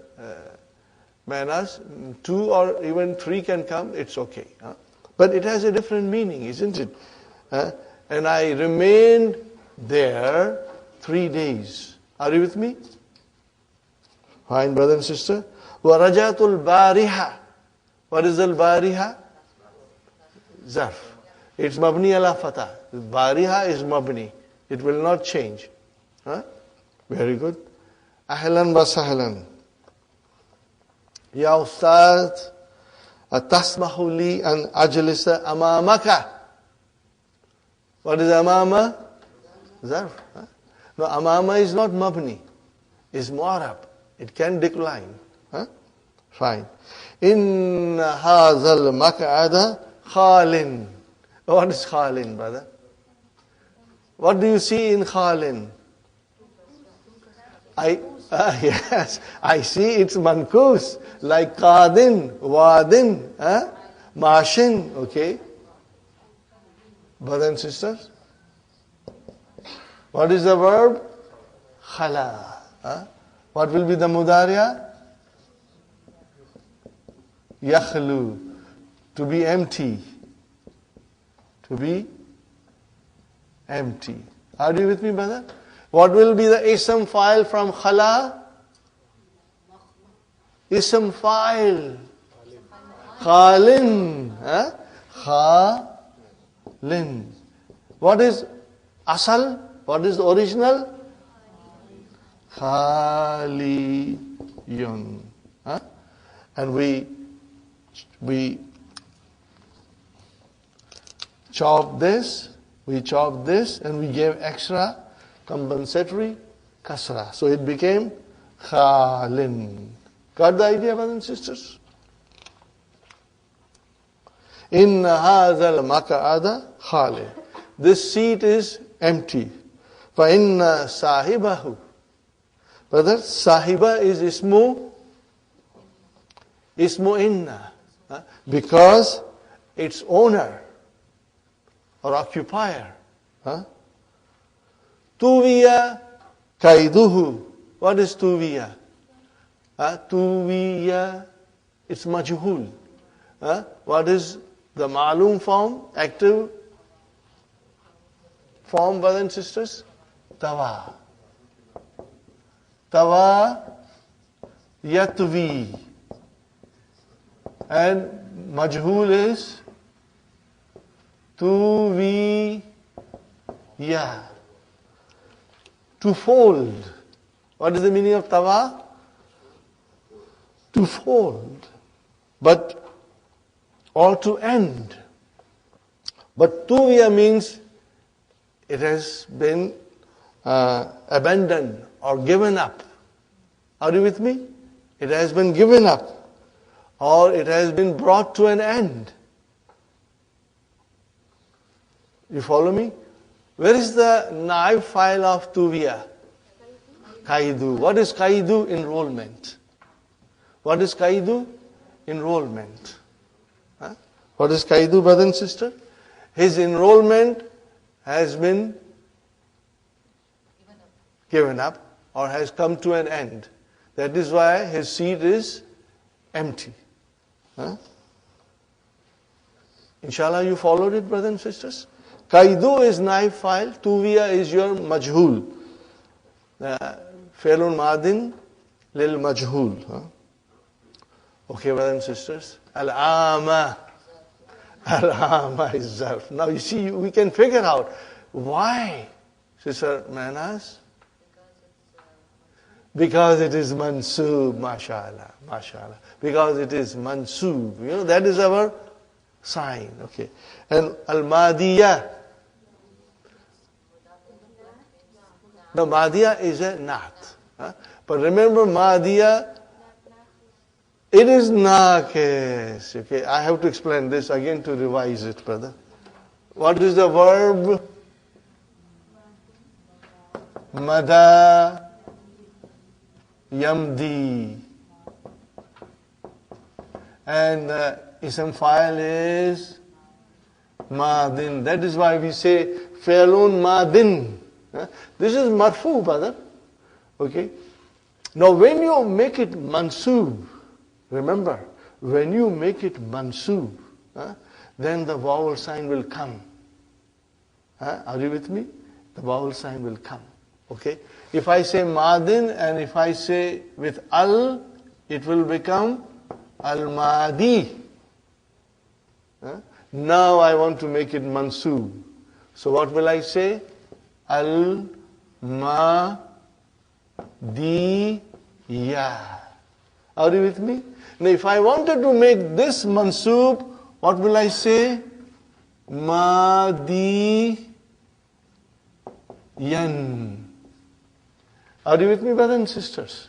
manas, 2 or even 3 can come, it's okay. Huh? But it has a different meaning, isn't it? And I remained there 3 days. Are you with me? Fine, brother and sister. وَرَجَاتُ الْبَارِحَةِ. What is al-bariha? Zarf. It's mabni ala fatah. Bariha is mabni. It will not change. Huh? Very good. Ahlan wa sahlan. Ya Ustad, atasmahu li an ajlisa amamaka. What is amama? Zarf. Huh? No, amama is not mabni. It's mu'arab. It can decline. Huh? Fine. In hazal mak'ada khalin. What is khalin, brother? What do you see in khalin? Yes, I see it's mankus, like qadin, wadin, mashin, okay? Brothers and sisters? What is the verb? Khala. What will be the mudariya? Yakhlu. To be empty. To be empty. Are you with me, brother? What will be the ism file from khala? Ism file. Khalin. Khalin. What is asal? What is the original? Khaliyun. And we chop this, and we gave extra compensatory kasra. So it became khalin. Got the idea, brothers and sisters? In hadha al-maq'ada khalin. This seat is empty. Fa inna sahibahu. Brother, sahiba is ismu inna. Because its owner or occupier. Tuviya kaiduhu. What is tuviya? Tuviya, it's majhul. What is the ma'lum form, active form, brothers and sisters? Tawa. Tawa yatvi. And majhul is tuviya. To fold. What is the meaning of tawa? To fold. Or to end. But tuviya means it has been abandoned or given up. Are you with me? It has been given up. Or it has been brought to an end. You follow me? Where is the naib file of tuviya? Kaidu. What is kaidu? Enrollment. What is kaidu? Enrollment. What is kaidu, brother and sister? His enrollment has been given up or has come to an end. That is why his seat is empty. Huh? Inshallah, you followed it, brothers and sisters? Kaidu is naib file, tuviya is your majhul. Failun madin lil majhul. Huh? Okay, brothers and sisters? Al-ama. Al-ama is zarf. Now you see, we can figure out why, Sister Manas? Because it is mansoob, mashallah, mashallah. Because it is mansoob. You know, that is our sign. Okay. And al-madiyah. The madiyah is a nat. Huh? But remember, madiyah, it is nakis. Okay. I have to explain this again to revise it, brother. What is the verb? Mada yamdi. And ism file is madin. That is why we say failun madin. This is marfu, brother. Okay. Now when you make it mansoob, remember, when you make it mansoob, then the vowel sign will come. Are you with me? The vowel sign will come. Okay. If I say madin and if I say with al, it will become al-madi. Now I want to make it mansoob. So what will I say? Al-ma-di-ya. Are you with me? Now if I wanted to make this mansoob, what will I say? Ma-di-yan. Are you with me, brothers and sisters?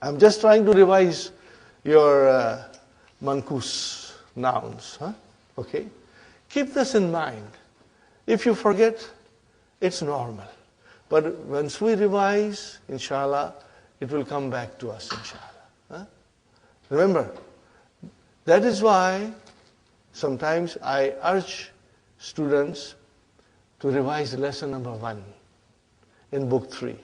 I'm just trying to revise your mankus nouns. Okay? Keep this in mind. If you forget, it's normal. But once we revise, inshallah, it will come back to us, inshallah. Remember, that is why sometimes I urge students to revise lesson number 1 in book 3.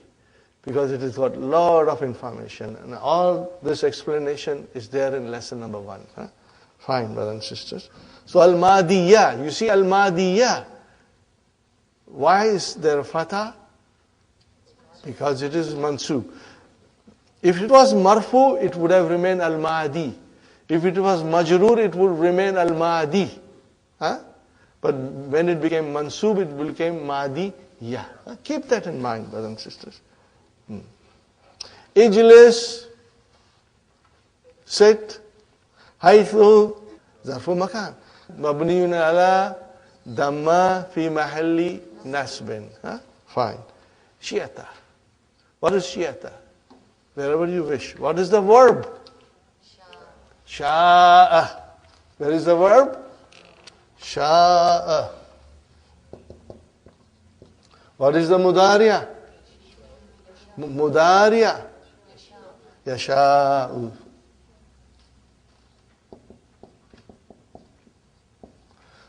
Because it has got a lot of information. And all this explanation is there in lesson number 1. Fine, brothers and sisters. So al-madiyah, you see al-madiyah. Why is there fatha? Because it is mansoob. If it was marfu, it would have remained al-madi. If it was majroor, it would remain al-madi. But when it became mansoob, it became madiyah. Keep that in mind, brothers and sisters. Ijlis, sit, haythu, zarfu makan. Mabniyun ala damma fi mahalli nasbin. Fine. Shi'ata. What is shi'ata? Wherever you wish. What is the verb? Sha'a. Where is the verb? Sha'a. What is the mudariya? Mudariya. Yasha'u.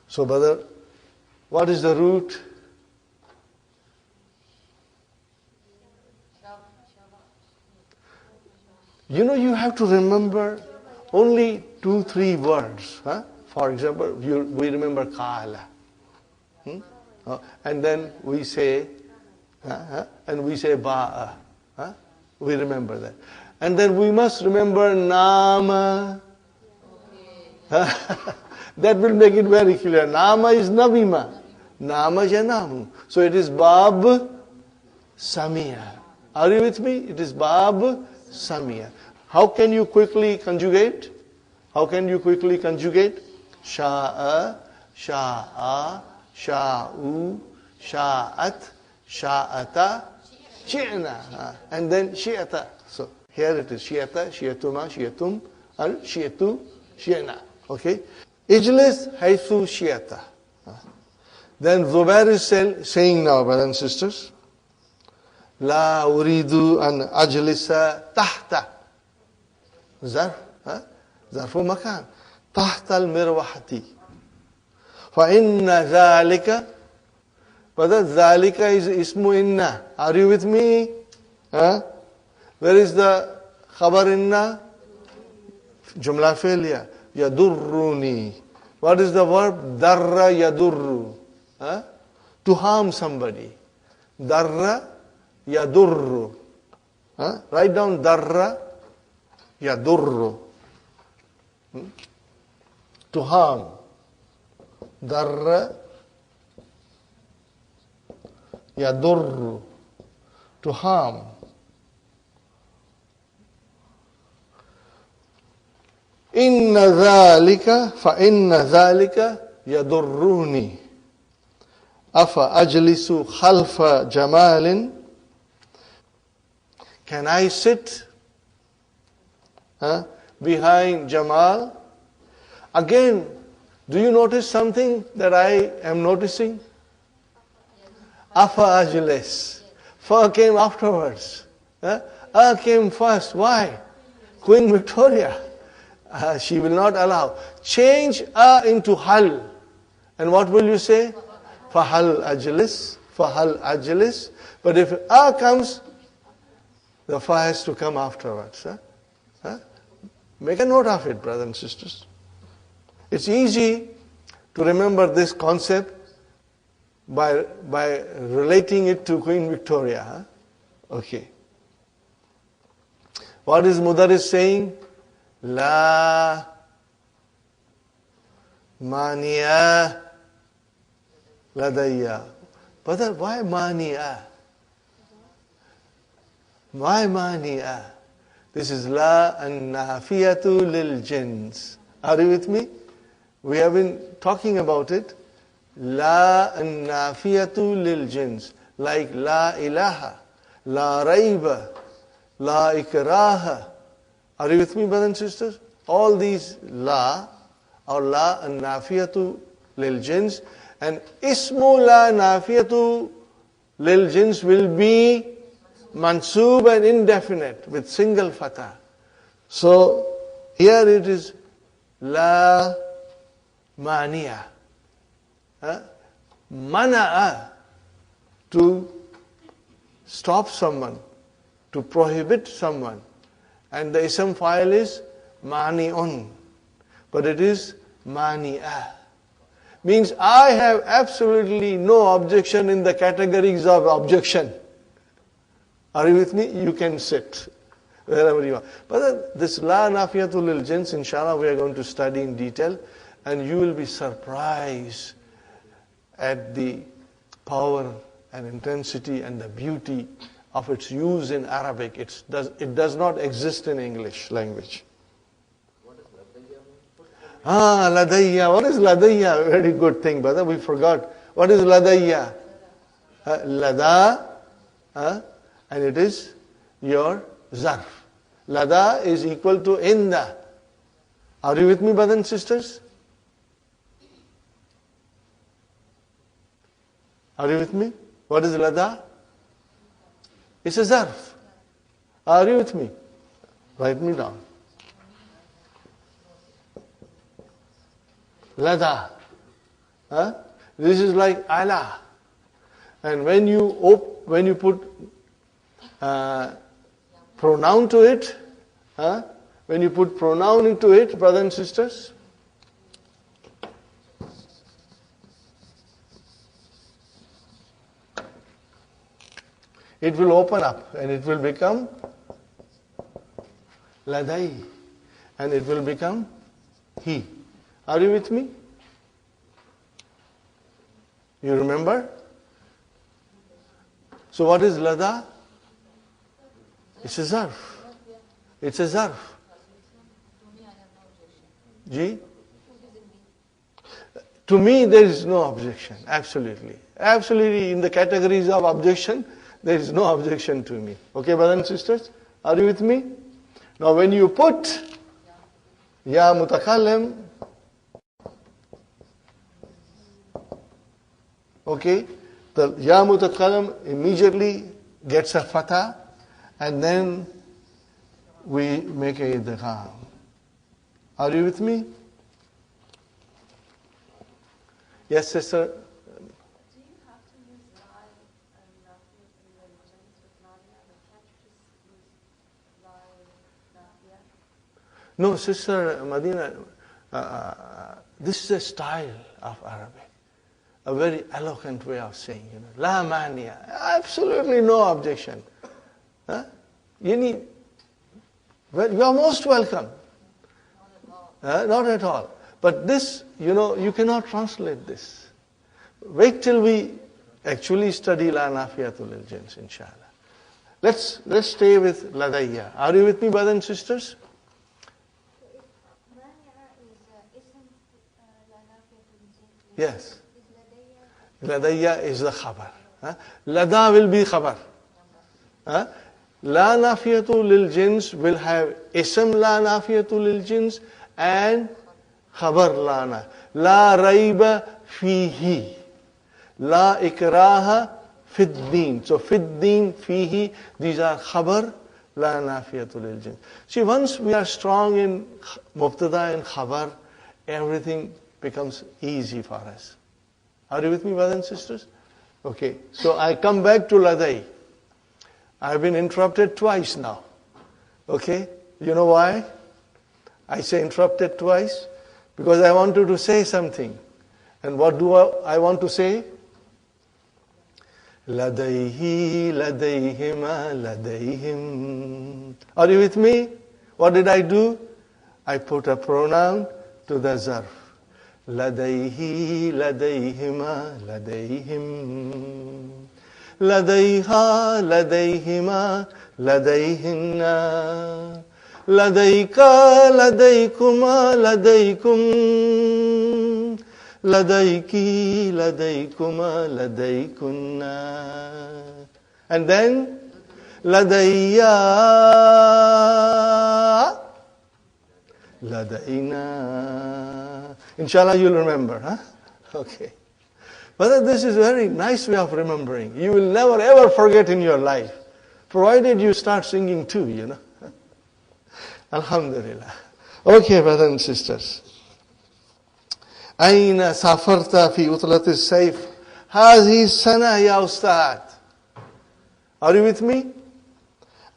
So, brother, what is the root? You know, you have to remember only 2-3 words. For example, we remember Kala. And then we say, Ba'a. We remember that. And then we must remember Nama. That will make it very clear. Nama is Navima. Nama Janamu. So it is Bab Samia. Are you with me? It is Bab Samia. How can you quickly conjugate? Sha'a, Sha'a, Sha'u, Sha'at, Sha'ata, Shi'na. And then Shi'ata. So here it is. Shi'ata, Shi'atuma, Shi'atum, Al, Shi'atu, Shi'na. Okay? Ijlis haythu Shi'ata. Then Zubair is saying now, brothers and sisters, La uridu an ajlisa tahta. Zarfu makan. Tahta al-mirwahati. فَإِنَّ ذَلِكَ. But that ذَلِكَ is ismu inna. Are you with me? Huh? Where is the khabar inna? Jumla failure. Yadurruni. What is the verb? Darra yadurru. Huh? To harm somebody. Darra yadurru. Huh? Write down darra yadurru. To harm. Darra yadurru. To harm. إن ذلك فإن ذلك يضرني أفأجلس خلف جمال. Can I sit behind Jamal? Again, do you notice something that I am noticing? Afa ajlis. Fa came afterwards. A came first. Why? Queen Victoria. She will not allow. Change a into hal. And what will you say? Fahal ajlis. Fahal ajlis. But if a comes, the fa has to come afterwards. Make a note of it, brothers and sisters. It's easy to remember this concept by relating it to Queen Victoria. Okay. What is Mudaris saying? La mania ladayya. But why mania? Why mania? This is la and nafiyatu lil jins. Are you with me? We have been talking about it. La and nafiyatu lil jins. Like la ilaha, la raiba, la ikraha. Are you with me, brothers and sisters? All these la or la and nafiyatu lil jins, and ismu la nafiyatu lil jins will be mansub and indefinite with single fatah. So here it is la mania. Mana'a, to stop someone, to prohibit someone. And the ism file is mani'un. But it is mani'a. Means I have absolutely no objection in the categories of objection. Are you with me? You can sit wherever you are. But this la nafiyatul lil jins, inshallah, we are going to study in detail. And you will be surprised at the power and intensity and the beauty of its use in Arabic. It does not exist in English language. Ladayya. What is ladayya? Very good thing, brother. We forgot. What is ladayya? Lada, and it is your zarf. Lada is equal to inda. Are you with me, brothers and sisters? Are you with me? What is lada? It's a zarf. Are you with me? Write me down. Lada. This is like ala. And when you put pronoun to it, when you put pronoun into it, brothers and sisters, it will open up and it will become ladai, and it will become he. Are you with me? You remember? So what is lada? It's a zarf. It's a zarf. Ji? To me there is no objection. Absolutely. Absolutely, in the categories of objection, there is no objection to me. Okay, brothers and sisters? Are you with me? Now when you put ya mutakallim, okay, the ya mutakallim immediately gets a fatha, and then we make a idgham. Are you with me? Yes, sister?
Do you have to use lie and nafia in the jins with Nadia? But can't you just use lie and nafia?
No, sister Madina, this is a style of Arabic. A very eloquent way of saying, La mania. Absolutely no objection. Huh? You are most welcome. Not at all. But this, you cannot translate this. Wait till we actually study La Nafiyatul lil Jins, inshallah. Let's stay with Ladayya. Are you with me, brothers and sisters? Yes. Ladayya is the khabar. Lada will be khabar. La Nafiyatul lil Jins will have ism La Nafiyatul lil Jins and khabar lana. La raiba fihi. La ikraha fid din. So fid din, fihi, these are khabar la nafiyatul lil jins. See, once we are strong in mubtada and khabar, everything becomes easy for us. Are you with me, brothers and sisters? Okay, so I come back to ladai. I've been interrupted twice now. Okay, you know why? I say interrupted twice because I wanted to say something. And what do I want to say? Ladaihi, ladaihima, ladaihim. Are you with me? What did I do? I put a pronoun to the zarf. Ladaihi, ladaihima, ladaihim. Ladaiha, ladaihima, ladaihinna. Ladaika, ladaikuma, ladaikum. Ladaiki, ladaikuma, ladaikunna. And then, ladaiya, ladaina. Inshallah you'll remember, huh? Okay. But this is a very nice way of remembering. You will never ever forget in your life. Provided you start singing too, Alhamdulillah. Okay, brothers and sisters. أين سافرت في عطلة الصيف هذه السنة يا أستاذ. Are you with me?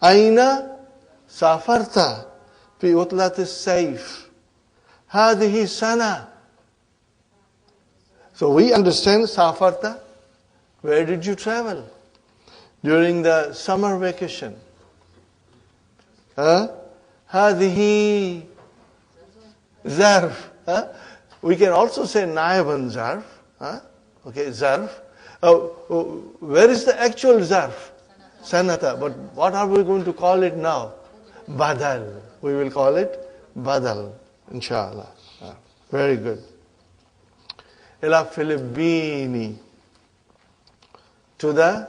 أين سافرت في عطلة الصيف هذه السنة. So we understand سافرت. Where did you travel? During the summer vacation. هذه ظرف. We can also say naiban zarf. Okay, zarf. Where is the actual zarf? Sanata. But what are we going to call it now? Badal. We will call it badal, inshallah. Very good. Ila Filippini. To the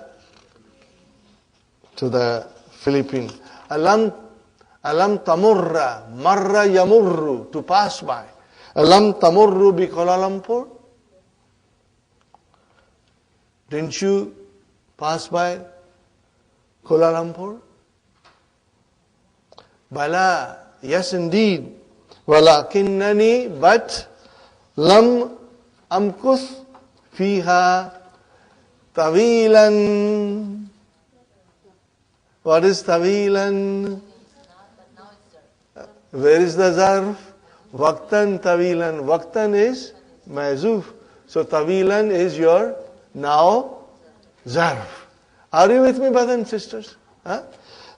Philippines. Alam tamurra. Marra yamurru. To pass by. Alam tamurru bi Kuala Lumpur? Didn't you pass by Kuala Lumpur? Bala, yes indeed. Walakinnani, but lam amkuth fiha tawilan. What is tawilan? Where is the zarf? Waqtan tawilan. Waqtan is mazuf. So tawilan is your now zarf. Are you with me, brothers and sisters?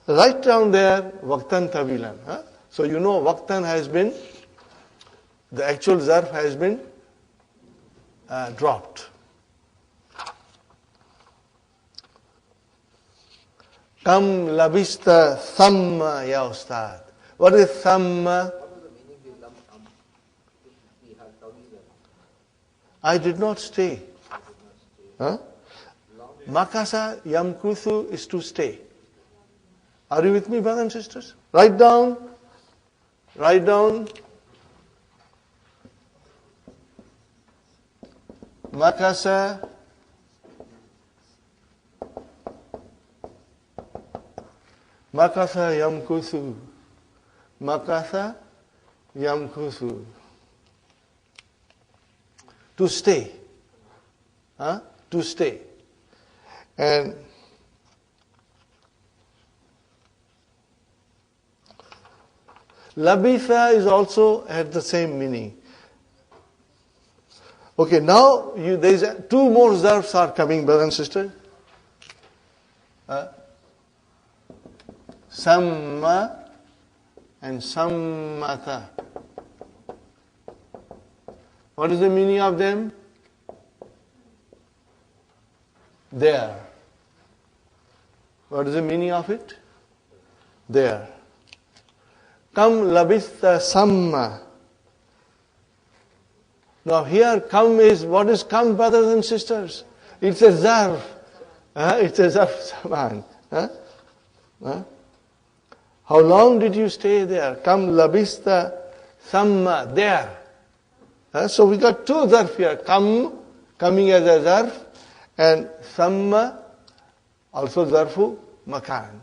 Write down there waqtan tawilan. So you know waqtan has been, the actual zarf has been dropped. Kam labista thamma ya ustad. What is thamma? I did not stay. Makasa yamkuthu is to stay. Are you with me, brothers and sisters? Write down. Write down. Makasa yamkuthu. Makasa yamkuthu. To stay. To stay. And labitha is also had the same meaning. Okay, now there's two more zarfs are coming, brother and sister. Samma and sammata. What is the meaning of them? There. What is the meaning of it? There. Kam labitha samma. Now here come is, what is come, brothers and sisters? It's a zarf. It's a zarf saman. How long did you stay there? Kam labista samma, there. So we got two zarf here. Kam, coming as a zarf, and samma, also zarfu makan.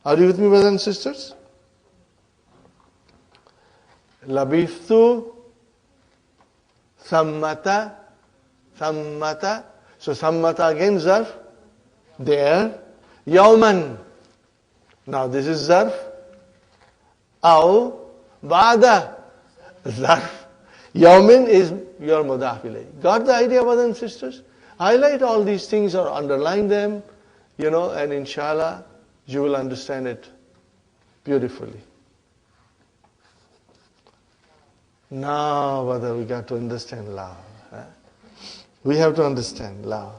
Are you with me, brothers and sisters? Labithu sammata. So sammata again zarf. There. Yawman. Now this is zarf. Aw ba'da zarf. Yawmin is your mudaf ilayh. Got the idea, brothers and sisters? Highlight all these things or underline them, and inshallah you will understand it beautifully. Now, brother, we got to understand love. We have to understand love.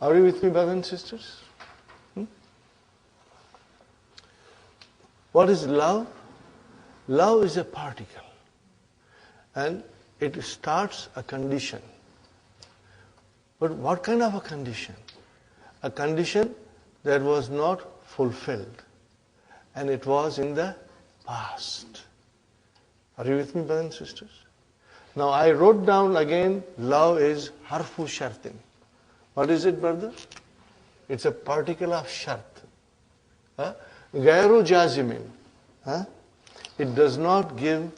Are you with me, brothers and sisters? What is love? Love is a particle. And it starts a condition. But what kind of a condition? A condition that was not fulfilled. And it was in the past. Are you with me, brothers and sisters? Now I wrote down again, love is harfu shartin. What is it, brother? It's a particle of shart. Gairu jazimin. It does not give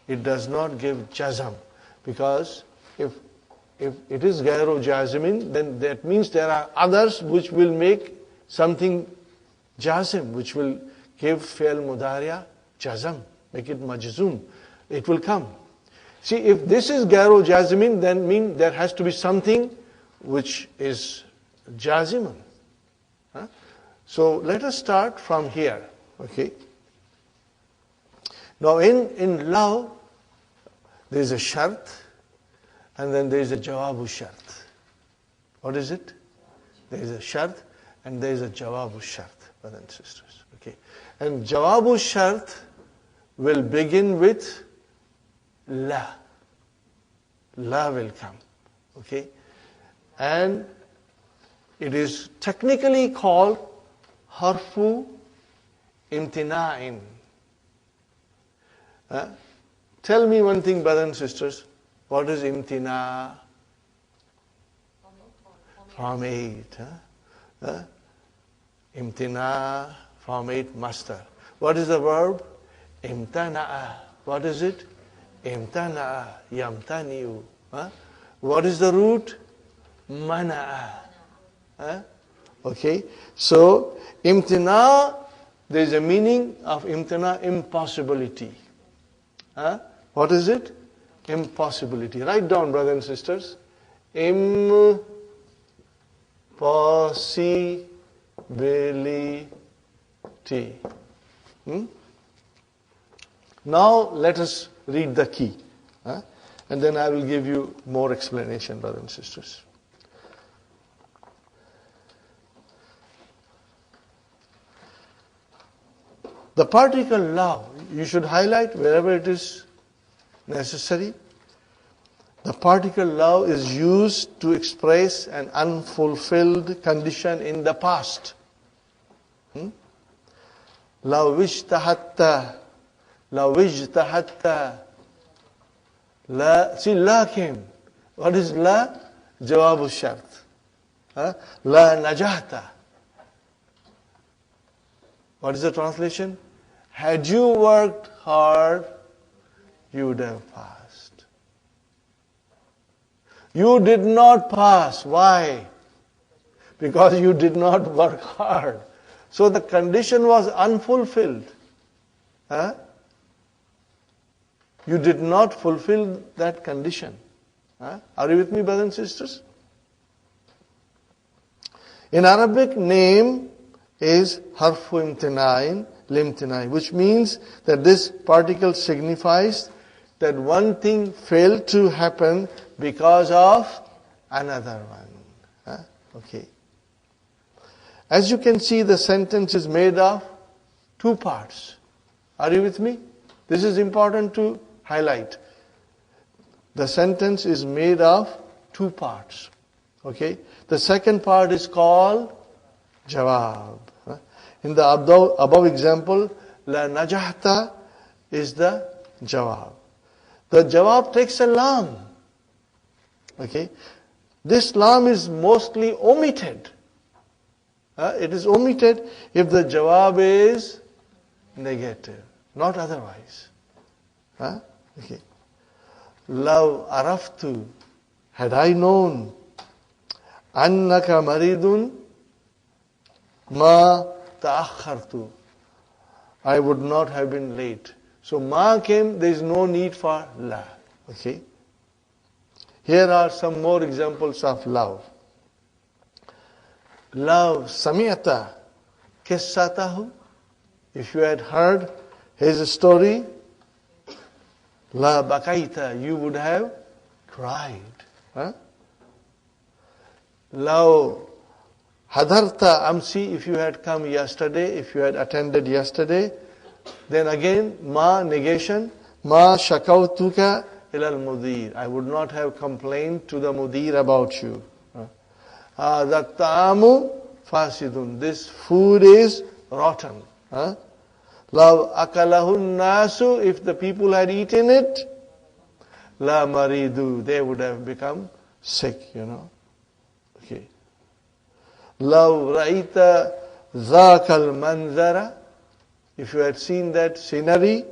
jazam. Because if it is gairu jazimin, then that means there are others which will make something jazim, which will give fi'l mudariya jazam, make it majzum. It will come. See, if this is gairu jazimin, then mean there has to be something which is jaziman. So let us start from here. Okay. Now in love, there is a shart, and then there is a jawabu shart. What is it? There is a shart, and there is a jawabu shart, brothers and sisters. Okay. And jawabu shart will begin with la. La will come. Okay. And it is technically called harfu imtina'in. Tell me one thing, brothers and sisters. What is imtina? From eight. Imtina, from eight, master. What is the verb? Imtana'a. What is it? Imtana'a. Yamtani'u. What is the root? Mana'a. Okay. So, imtina, there is a meaning of imtina, impossibility. What is it? Impossibility. Write down, brothers and sisters. Impossibility. Now let us read the key. And then I will give you more explanation, brothers and sisters. The particle love, you should highlight wherever it is necessary. The particle love is used to express an unfulfilled condition in the past. لو اجتهدت لو اجتهدت لا see لا came. What is لا? جواب الشرط. لا نجحت. What is the translation? Had you worked hard, you would have passed. You did not pass. Why? Because you did not work hard. So the condition was unfulfilled. You did not fulfill that condition. Are you with me, brothers and sisters? In Arabic, name is harfu imtinain, limtinai, which means that this particle signifies that one thing failed to happen because of another one. Okay. As you can see, the sentence is made of two parts. Are you with me? This is important to highlight. The sentence is made of two parts. Okay? The second part is called jawab. In the above example, la najahta is the jawab. The jawab takes a lam. Okay? This lam is mostly omitted. It is omitted if the jawab is negative, not otherwise. Okay. Law araftu, had I known, annaka maridun, ma ta'akhartu, I would not have been late. So ma came, there is no need for la. Okay. Here are some more examples of love. Love sami'ata kissatahu, if you had heard his story, la bakaita, you would have cried. Law hadarta amsi, if you had come yesterday, if you had attended yesterday, then again ma negation, ma shakautuka ilal mudir, I would not have complained to the mudir about you. That ta'amu fasidun, this food is rotten. Law akalahun nasu, if the people had eaten it, la maridu, they would have become sick, Okay. Law ra'ita zakal manzara, if you had seen that scenery,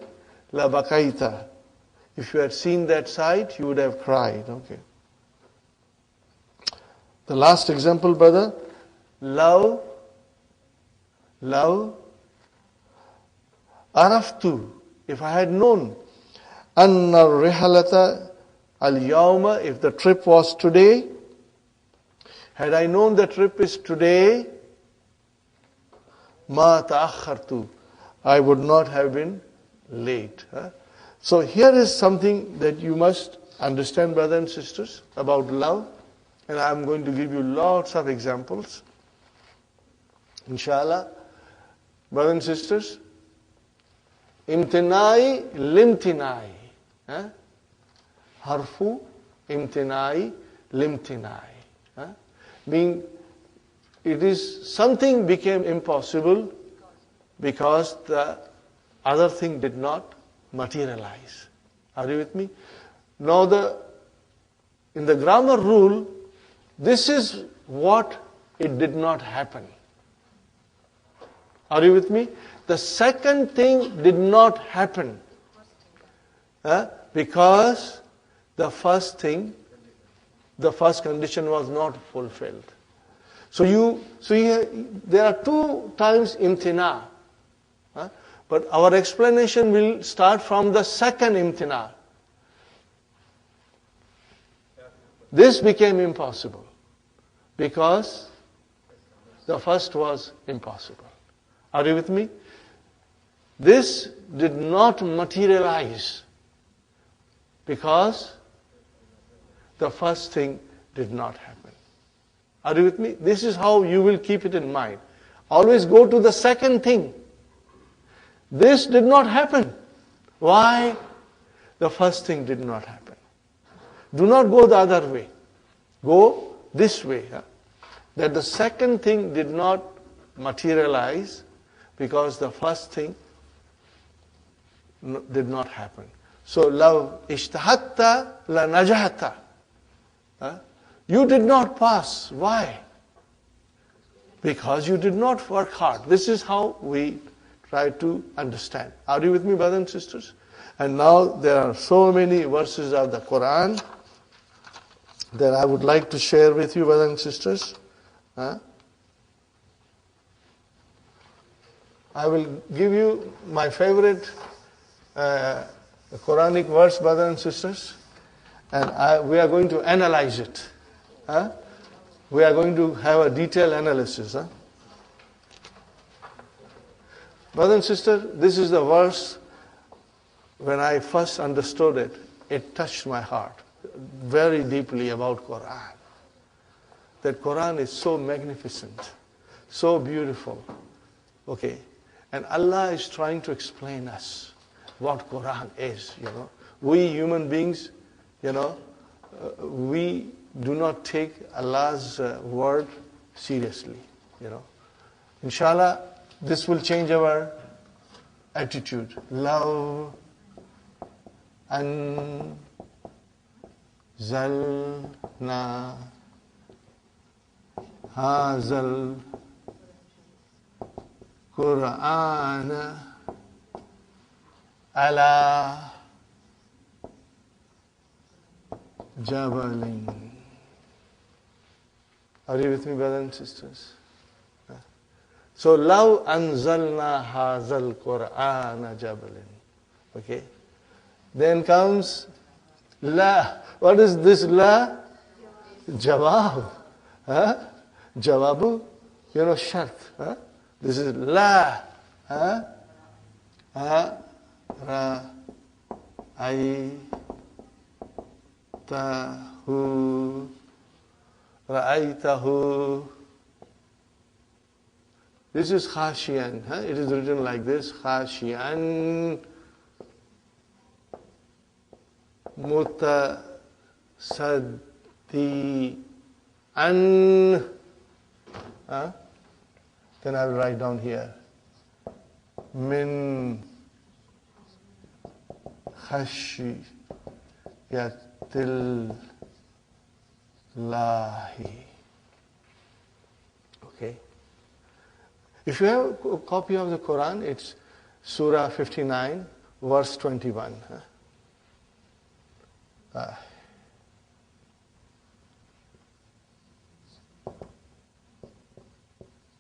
la bakaita, if you had seen that sight, you would have cried. Okay. The last example, brother, love araftu, if I had known, anna rihalata al-yawma, if the trip was today, had I known the trip is today, ma ta'akhartu, I would not have been late. So here is something that you must understand, brothers and sisters, about love. And I'm going to give you lots of examples. Inshallah. Brothers and sisters, imtinai limtinai. Harfu imtinai limtinai. Meaning, it is something became impossible because the other thing did not materialize. Are you with me? Now in the grammar rule, this is what it did not happen. Are you with me? The second thing did not happen. Because the first thing, the first condition was not fulfilled. So there are two times imtina. But our explanation will start from the second imtina. This became impossible because the first was impossible. Are you with me? This did not materialize because the first thing did not happen. Are you with me? This is how you will keep it in mind. Always go to the second thing. This did not happen. Why? The first thing did not happen. Do not go the other way. Go this way. That the second thing did not materialize because the first thing did not happen. So, law ishtahatta la najahta. You did not pass. Why? Because you did not work hard. This is how we try to understand. Are you with me, brothers and sisters? And now there are so many verses of the Quran that I would like to share with you, brothers and sisters. I will give you my favorite Quranic verse, brothers and sisters, and we are going to analyze it. We are going to have a detailed analysis. Brothers and sisters, this is the verse, when I first understood it, it touched my heart very deeply about Quran. That Quran is so magnificent, so beautiful. Okay. And Allah is trying to explain us what Quran is, We human beings, we do not take Allah's word seriously, Inshallah, this will change our attitude. Love and zalna hazal Quran ala jabalin. Are you with me, brothers and sisters? So, law anzalna hazal Qur'ana jabalin. Okay. Then comes la. What is this la? Jawab. Jawabu, shart. This is la. Ra'aytahu. This is khashiyan. It is written like this. Khashiyan mutasaddian. Then I will write down here. Min khashiyatil lahi. Okay. If you have a copy of the Quran, it's Surah 59, verse 21.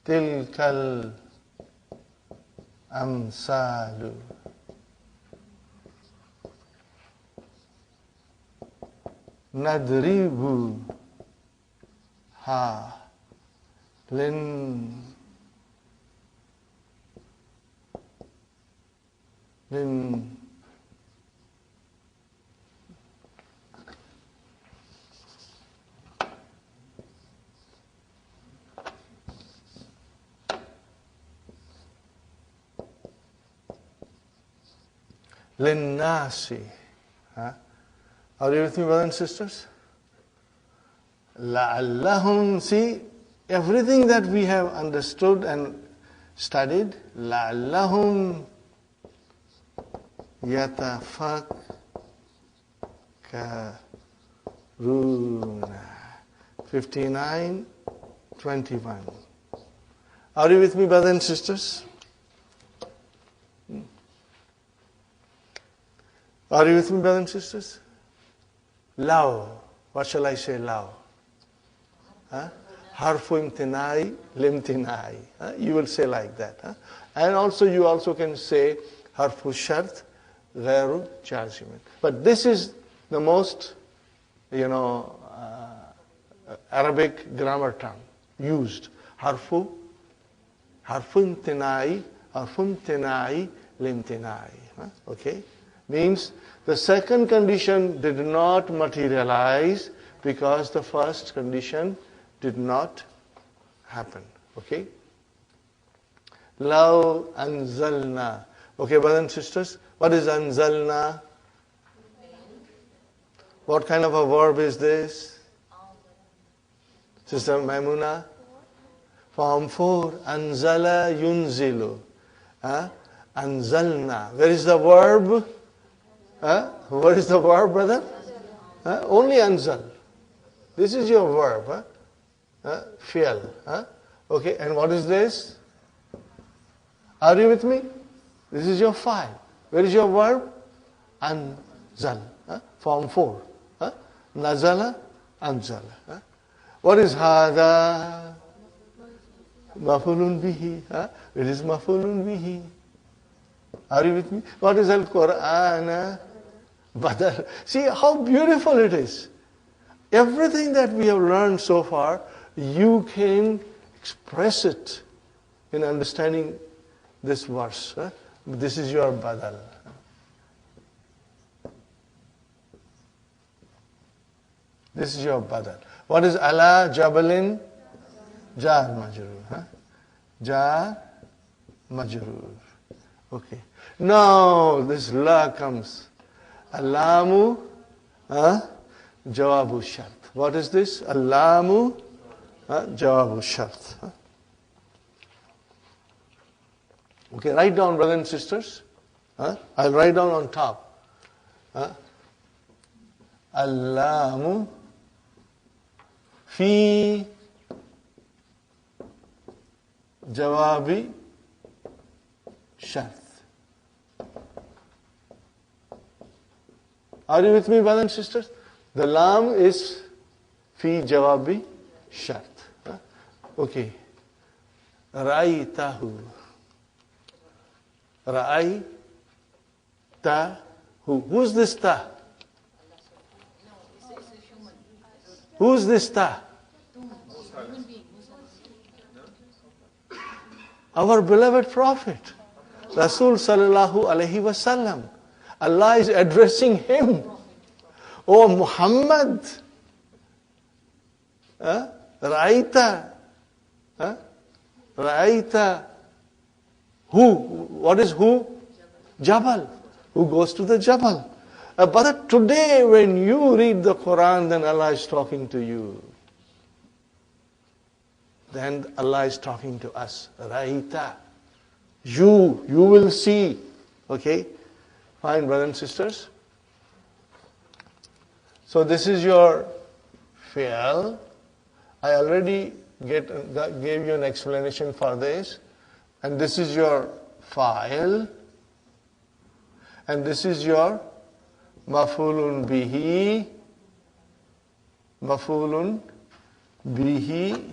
Tilkal amsalu nadribu ha lin linnasi. Are you with me, brothers and sisters? La'allahum. See, everything that we have understood and studied, la'allahum yatafakkaruna. 59:21. Are you with me, brothers and sisters? Are you with me, brothers and sisters? Law. What shall I say, law? Harfu imtinai limtinai. You will say like that. And also you also can say harfu shart ghairu jazimin. But this is the most, Arabic grammar term used. Harfun tinai limtinai. Okay? Means the second condition did not materialize because the first condition did not happen. Okay? Law anzalna. Okay, brothers and sisters, what is anzalna? What kind of a verb is this? Sister Maimuna? Form 4. Anzala yunzilu. Anzalna. Where is the verb? What is the verb, brother? Only anzal. This is your verb. Fi'al. Okay, and what is this? Are you with me? This is your file. Where is your verb? Anzal. Form 4. Nazala, anzala. What is hada? Mafulun bihi. It is mafulun bihi. Are you with me? What is al-Qur'an? Badal. See how beautiful it is. Everything that we have learned so far, you can express it in understanding this verse. This is your badal. This is your badal. What is ala jabalin? Jar majrur. Jar majrur. Okay. Now this la comes. Alamu jawabu shart. What is this? Alamu jawabu shart. Okay, write down, brothers and sisters. I'll write down on top. Alamu fi jawabi shart. Are you with me, brothers and sisters? The lam is fi jawabi shart. Okay. Ra'aytahu. Ra'aytahu. Who's this ta? Who's this ta? Our beloved Prophet, Rasul sallallahu alaihi wasallam. Allah is addressing him. Oh Muhammad. Ra'ayta. Ra'ayta. Who? What is who? Jabal. Who goes to the Jabal? But today when you read the Quran, then Allah is talking to you. Then Allah is talking to us. Ra'ayta. You will see. Okay? Fine, brothers and sisters. So this is your fi'al. I already gave you an explanation for this. And this is your fa'il. And this is your maf'ulun bihi. Maf'ulun bihi.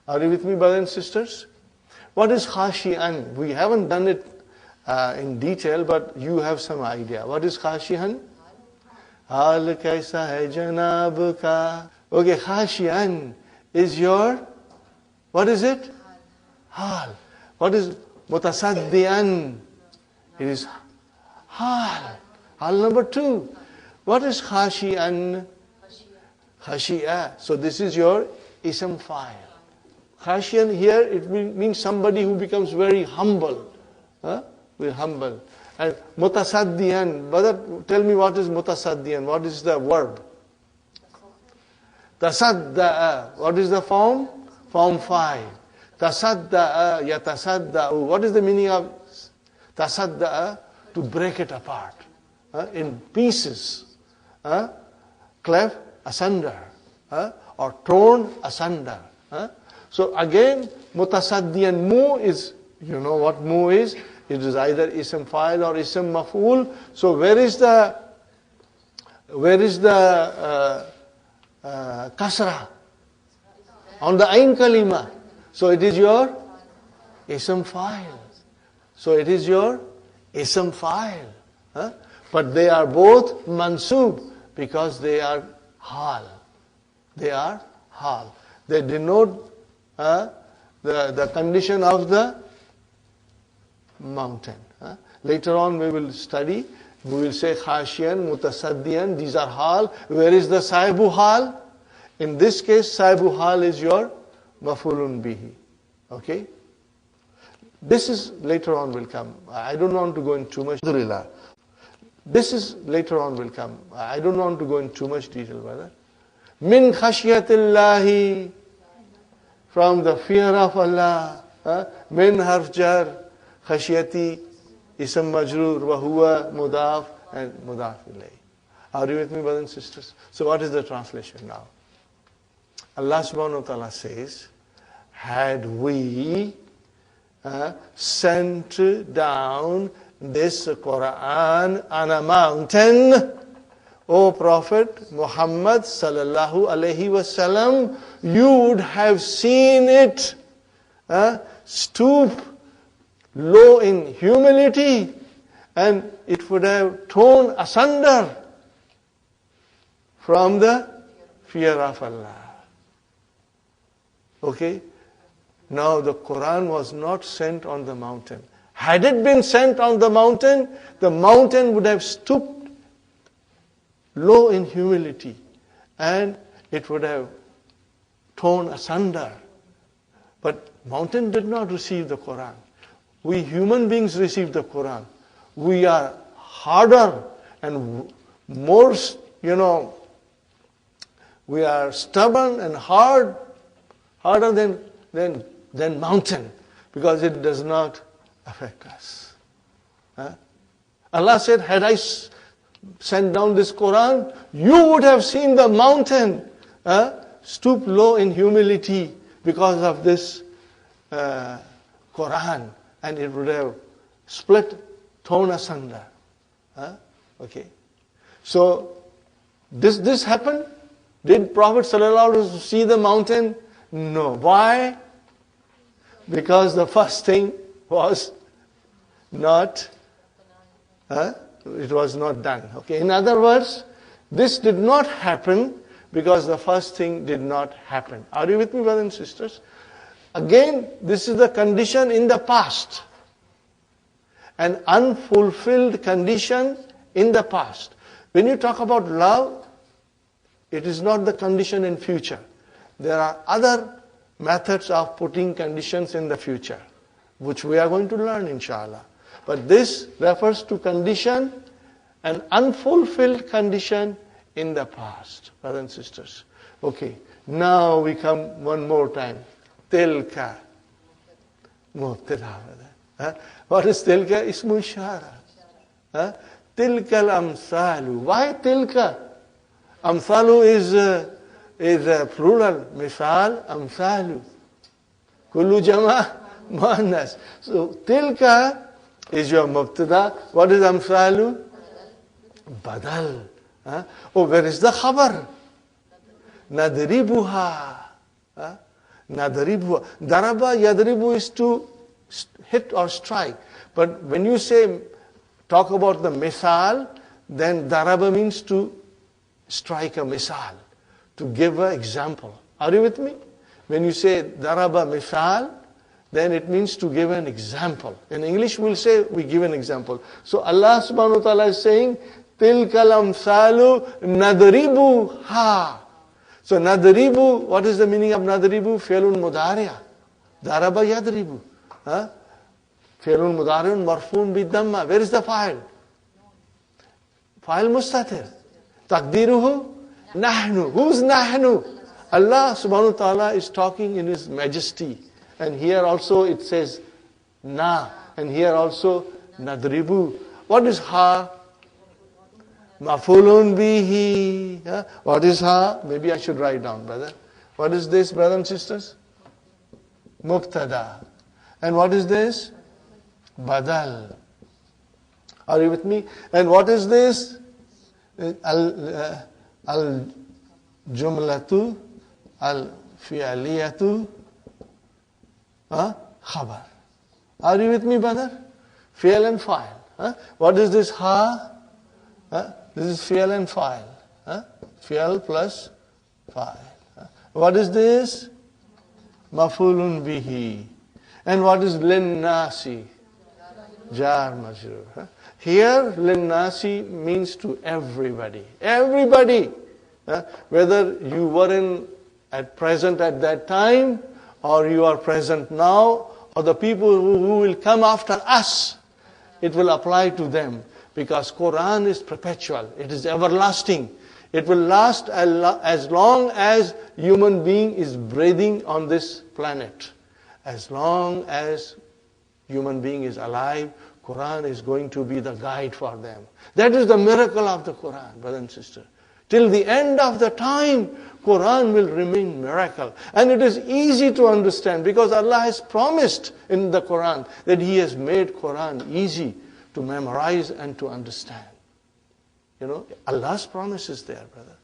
Are you with me, brothers and sisters? What is khashi'an? We haven't done it in detail, but you have some idea. What is khashi'an? Hal kaisa hai janab ka. Okay, khashi'an is your, what is it? Hal. What is mutasaddian? It is hal. Hal number 2. What is khashi'an? Khashi'a. So this is your ism fa'il. Khashian here, it means somebody who becomes very humble. Very humble. And mutasaddian. Brother, tell me what is mutasaddian? What is the verb? Tasadda'a. What is the form? Form 5. Tasadda'a, yatasadda'u. What is the meaning of tasadda'a? To break it apart. In pieces. Cleft asunder. Or torn asunder. So again, mutasaddiyan, mu is, you know what mu is? It is either ism fa'il or ism maf'ul. So where is the kasra? On the ain kalima. So it is your ism fa'il. So it is your ism fa'il. But they are both mansub because they are hal. They are hal. They denote the condition of the mountain. Later on we will study. We will say khashiyan, mutasaddiyan. These are hal. Where is the sahibu hal? In this case, sahibu hal is your mafulun bihi. Okay? This is later on will come. I don't want to go into too much. This is later on will come. I don't want to go into too much detail, brother. Min khashiyatillahi, from the fear of Allah. Min harf jar, khashiyati, ism majroor, wa huwa mudaf, and mudaf ilayh. Are you with me, brothers and sisters? So what is the translation now? Allah subhanahu wa ta'ala says, had we sent down this Quran on a mountain, O Prophet Muhammad sallallahu alaihi wasallam, you would have seen it stoop low in humility, and it would have torn asunder from the fear of Allah. Okay? Now the Quran was not sent on the mountain. Had it been sent on the mountain would have stooped low in humility, and it would have torn asunder. But mountain did not receive the Quran. We human beings receive the Quran. We are harder and more, we are stubborn and harder than mountain, because it does not affect us. Allah said, had I sent down this Quran, you would have seen the mountain stoop low in humility because of this Quran, and it would have split, torn asunder. Okay. So this happened. Did Prophet ﷺ see the mountain? No. Why? Because the first thing was not, it was not done. Okay. In other words, this did not happen because the first thing did not happen. Are you with me, brothers and sisters? Again, this is the condition in the past. An unfulfilled condition in the past. When you talk about love, it is not the condition in future. There are other methods of putting conditions in the future, which we are going to learn, inshallah. But this refers to condition, an unfulfilled condition in the past, brothers and sisters. Okay, now we come one more time. Tilka. What is tilka? Ismu ishara. Tilka al-amsalu. Why tilka? Amsalu is plural. Misal, amsalu. Kullu jama, muannas. So tilka is your mubtada. What is amsalu? Badal. Oh, where is the khabar? Nadribuha. Nadribuha. Daraba, yadribu is to hit or strike. But when you talk about the misal, then daraba means to strike a misal, to give an example. Are you with me? When you say daraba misal, then it means to give an example. In English we'll say we give an example. So Allah subhanahu wa ta'ala is saying, Tilkal amsalu nadribu ha. So nadribu, what is the meaning of nadribu? Fi'lun mudari'a. Daraba yadribu. Fi'lun mudari'un marfun bidamma. Where is the fa'il? Fa'il mustatir. Taqdiruhu nahnu. Who's nahnu? Allah subhanahu wa ta'ala is talking in His majesty. And here also it says na. And here also nadribu. What is ha? Mafulun bihi. What is ha? Maybe I should write down, brother. What is this, brothers and sisters? Mubtada. And what is this? Badal. Are you with me? And what is this? Al-jumlatu al-fi'aliyatu khabar. Are you with me, brother? Fi'al and fa'il. What is this ha? This is fi'al and fa'il. Fi'al plus fa'il. What is this? Maf'ulun bihi. And what is linnasi? Jar majrur. Here, linnasi means to everybody. Everybody. Whether you were at present at that time, or you are present now, or the people who will come after us, it will apply to them. Because Quran is perpetual. It is everlasting. It will last as long as human being is breathing on this planet. As long as human being is alive, Quran is going to be the guide for them. That is the miracle of the Quran, brother and sister. Till the end of the time, Quran will remain miracle. And it is easy to understand because Allah has promised in the Quran that He has made Quran easy to memorize and to understand. Allah's promise is there, brother.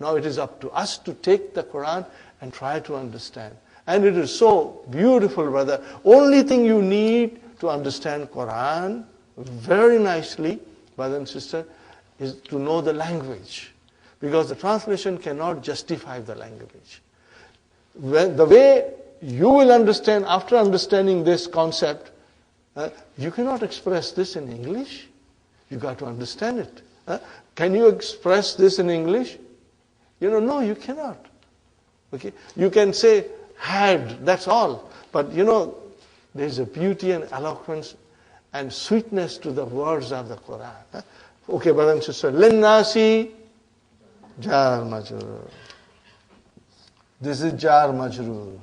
Now it is up to us to take the Quran and try to understand. And it is so beautiful, brother. Only thing you need to understand Quran very nicely, brother and sister, is to know the language. Because the translation cannot justify the language. The way you will understand, after understanding this concept, you cannot express this in English. You got to understand it. Can you express this in English? No, you cannot. Okay, you can say had, that's all. But there's a beauty and eloquence and sweetness to the words of the Quran. Okay, brother and sister. Linnasi jar majrur. This is jar majrur.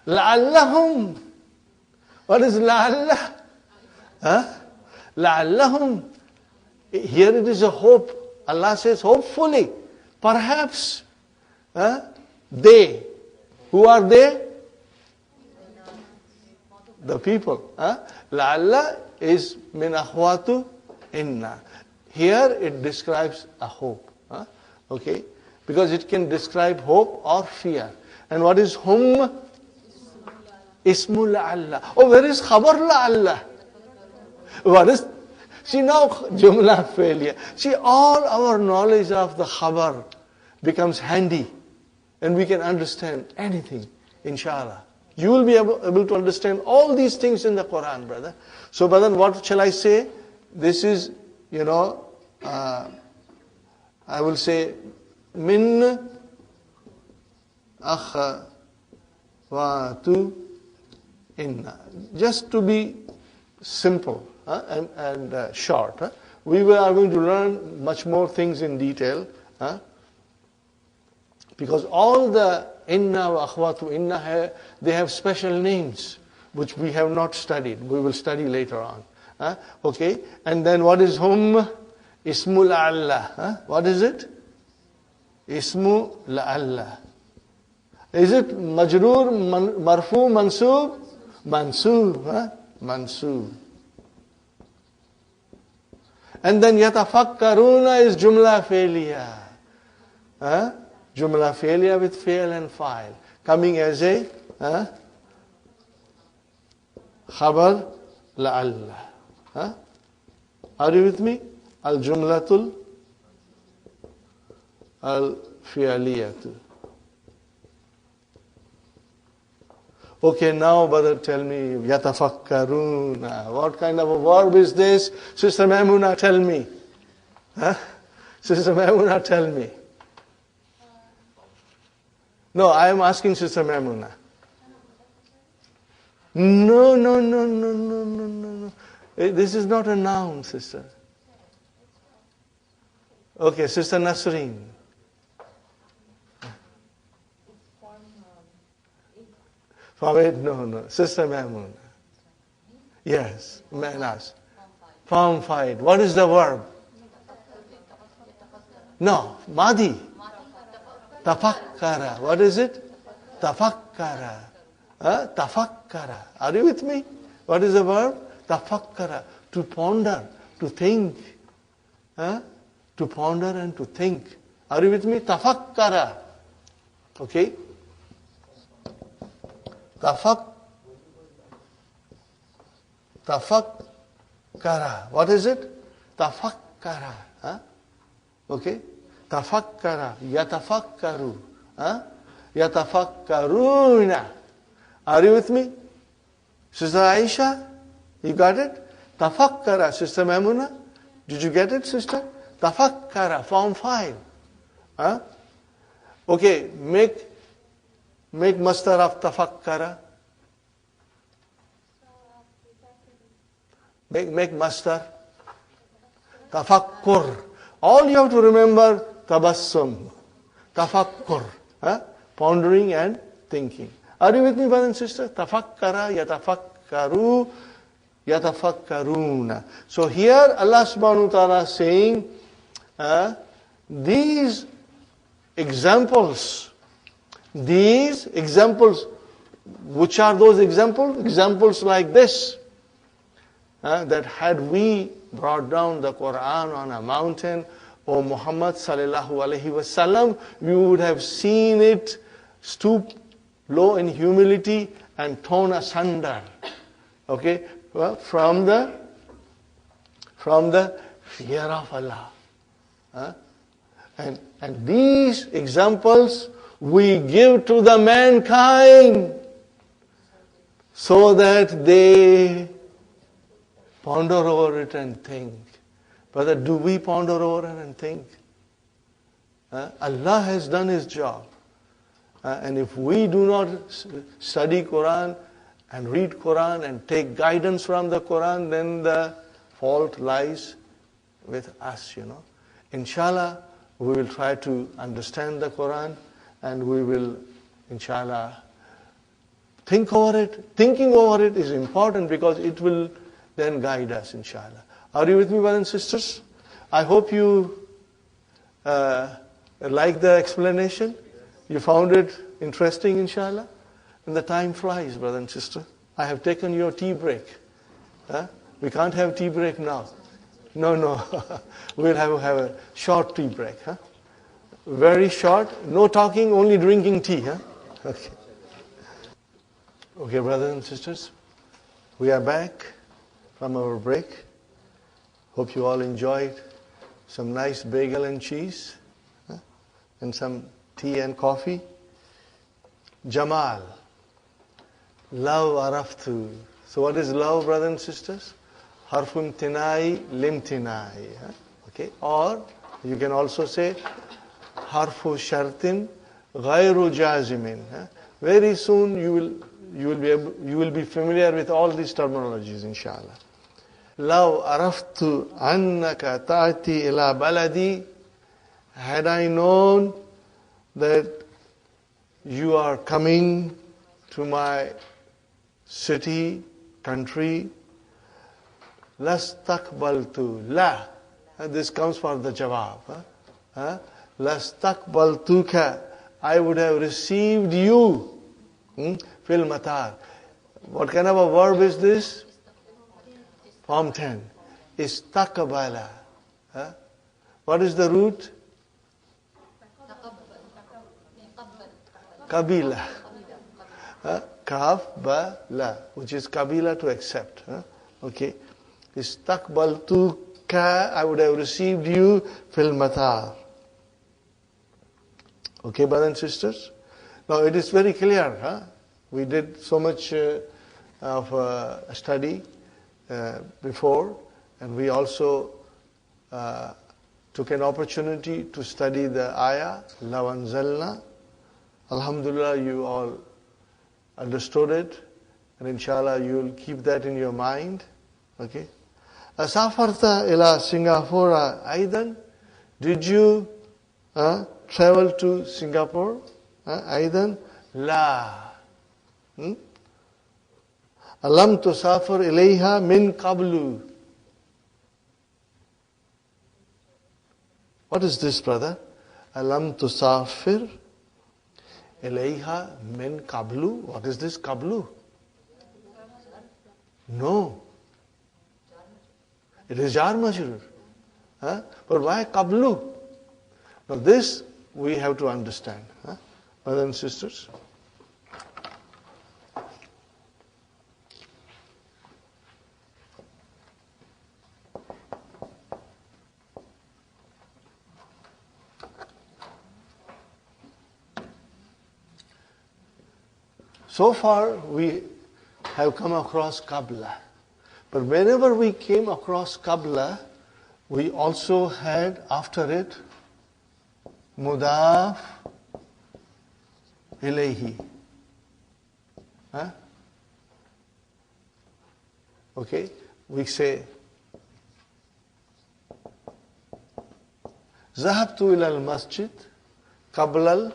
La'allahum. What is la'allah? La'allahum. Here it is a hope. Allah says hopefully. Perhaps. They. Who are they? The people. La'alla is min akhwatu inna. Here it describes a hope. Okay? Because it can describe hope or fear. And what is hum? Ismu la'alla. Oh, where is khabar la'alla? What is? See now, jumla failure. See, all our knowledge of the khabar becomes handy. And we can understand anything, inshallah. You will be able to understand all these things in the Quran, brother. So, brother, what shall I say? This is, I will say, min akhawatu inna. Just to be simple and short. We are going to learn much more things in detail. Because all the inna wa akhwatu inna, they have special names, which we have not studied. We will study later on. Okay? And then what is hum? Ismu la'alla. What is it? Ismu la'alla. Is it majroor, marfu, mansoob? Mansoob. Mansoob. And then yatafakkaruna is jumla failure. Jumla failure with fail and file. Coming as a khabar la'alla. Are you with me? Al-jumlatul al-fi'aliyatu. Okay, now brother, tell me, yatafakkaruna. What kind of a verb is this? Sister Maimuna, tell me. Sister Maimuna, tell me. No, I am asking Sister Maimuna. No. This is not a noun, sister. Okay, Sister Nasreen. No. Sister Maimuna. Yes, manas. Form 5. What is the verb? No, Madi. Tafakkara. What is it? Tafakkara. Tafakkara. Are you with me? What is the verb? Tafakkara. To ponder, to think. To ponder and to think. Are you with me? Tafakkara. Okay? Kara. What is it? Tafakkara. Huh? Okay? Tafakkara. Yatafakkaru. Huh? Yatafakkaruna. Are you with me? Sister Aisha, you got it? Tafakkara. Sister Maimuna, did you get it, sister? Tafakkara, form 5. Huh? Okay, make masdar of tafakkara. Make masdar. Tafakkur. All you have to remember, tabassum. Tafakkur. Huh? Pondering and thinking. Are you with me, brothers and sisters? Tafakkara, yatafakkaru, yatafakkaruna. So here Allah subhanahu wa ta'ala is saying, these examples, which are those examples? Examples like this. That had we brought down the Quran on a mountain, O Muhammad sallallahu alaihi wasallam, we would have seen it stoop low in humility and torn asunder. Okay, well, from the fear of Allah. And these examples we give to the mankind so that they ponder over it and think. Brother, do we ponder over it and think? Allah has done His job. And if we do not study Quran and read Quran and take guidance from the Quran, then the fault lies with us, Inshallah, we will try to understand the Quran and we will, inshallah, think over it. Thinking over it is important because it will then guide us, inshallah. Are you with me, brothers and sisters? I hope you like the explanation. You found it interesting, inshallah? And the time flies, brother and sister. I have taken your tea break. We can't have tea break now. No. We'll have a short tea break. Very short. No talking, only drinking tea. Okay. Okay, brothers and sisters. We are back from our break. Hope you all enjoyed some nice bagel and cheese. And some tea and coffee. Jamal. Love araftu. So what is love, brothers and sisters? Harfum tinai, limtinai. Okay. Or you can also say harfu shartin, ghayru jazimin. Very soon you will be familiar with all these terminologies, inshallah. Law araftu annaka ta'ati ila baladi. Had I known that you are coming to my city, country, lastakbaltu. La. This comes for the jawab. Lastakbaltuka. I would have received you. Fil matar. What kind of a verb is this? Form 10. Istakbala. What is the root? Kabila. Kaf, ba, la. Which is kabila, to accept. Okay. Istakbaltuka. I would have received you fil matar. Okay, brothers and sisters? Now it is very clear. We did so much of study before, and we also took an opportunity to study the ayah, Law anzalna. Alhamdulillah, you all understood it, and inshallah you will keep that in your mind. Okay? Asafarta ila Singapore aidan? Did you travel to Singapore? Aidan? La. Alam tusafir ilayha min qablu. What is this, brother? Alam tusafir ilayha min qablu. What is this qablu? No. It is jar majrur. But why qablu? Now this we have to understand. Brothers and sisters. So far we have come across Qabla. But whenever we came across Qabla, we also had after it Mudaf ilayhi. Huh? Okay, we say Zahabtu ila al-masjid qabla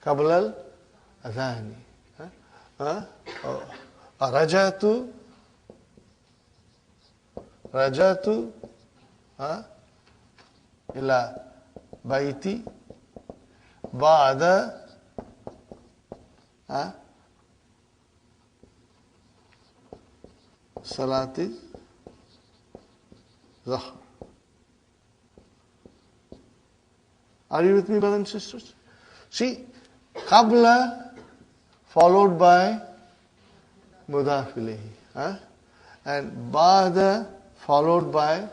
al-adhani. Rajatu ila baiti ba'da salati Zuhr. Are you with me, brothers and sisters? See, Qabla followed by Mudaf ilayhi, and Ba'da followed by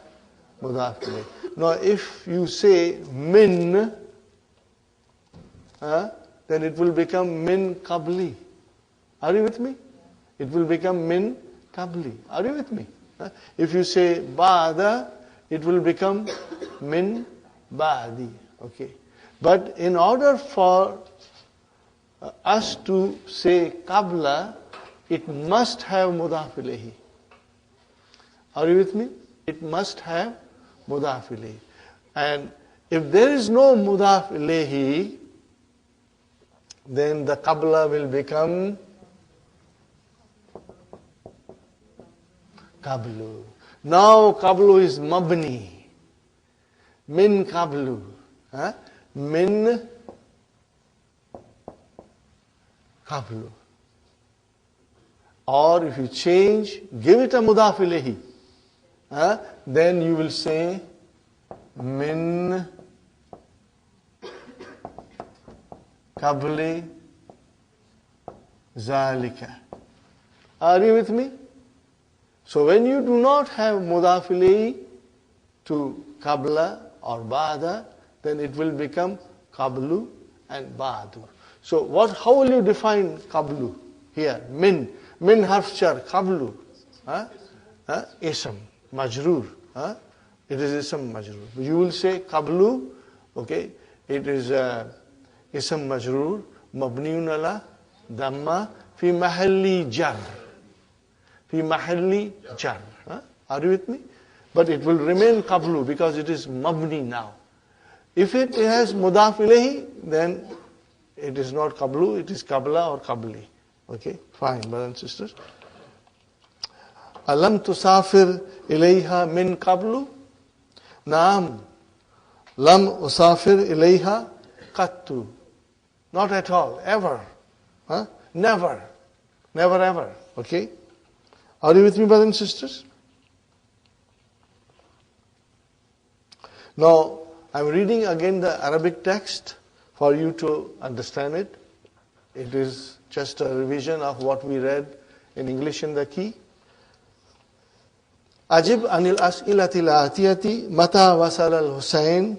Mudaf ilayhi. Now, if you say min, then it will become min qabli. Are you with me? It will become min qabli. Are you with me? If you say ba'da, it will become min ba'di. Okay. But in order for us to say qabla, it must have mudaf ilayhi. Are you with me? It must have mudaf ilayhi. And if there is no mudaf ilayhi, then the qabla will become qablu. Now qablu is mabni. Min qablu. Min qablu. Or if you change, give it a mudaf ilayhi, then you will say min qabli zalika. Are you with me? So when you do not have mudaf ilayhi to qabla or ba'da, then it will become qablu and ba'du. So how will you define qablu here? Min harf jar, qablu. Ism, majroor. It is ism majroor. You will say qablu, okay, it is ism majroor, mabniun ala damma fi mahalli jar. Fi mahalli jar. Are you with me? But it will remain qablu because it is mabni now. If it has mudaf ilayhi, then it is not qablu, it is qabla or qabli. Okay, fine, brothers and sisters. Alam tusafir ilayha min qablu? Naam. Lam usafir ilayha qattu. Not at all, ever. Never. Never ever. Okay? Are you with me, brothers and sisters? Now, I'm reading again the Arabic text for you to understand it. It is just a revision of what we read in English in the key. Ajib anil as'ilati al-atiyati mata wasala al-Husayn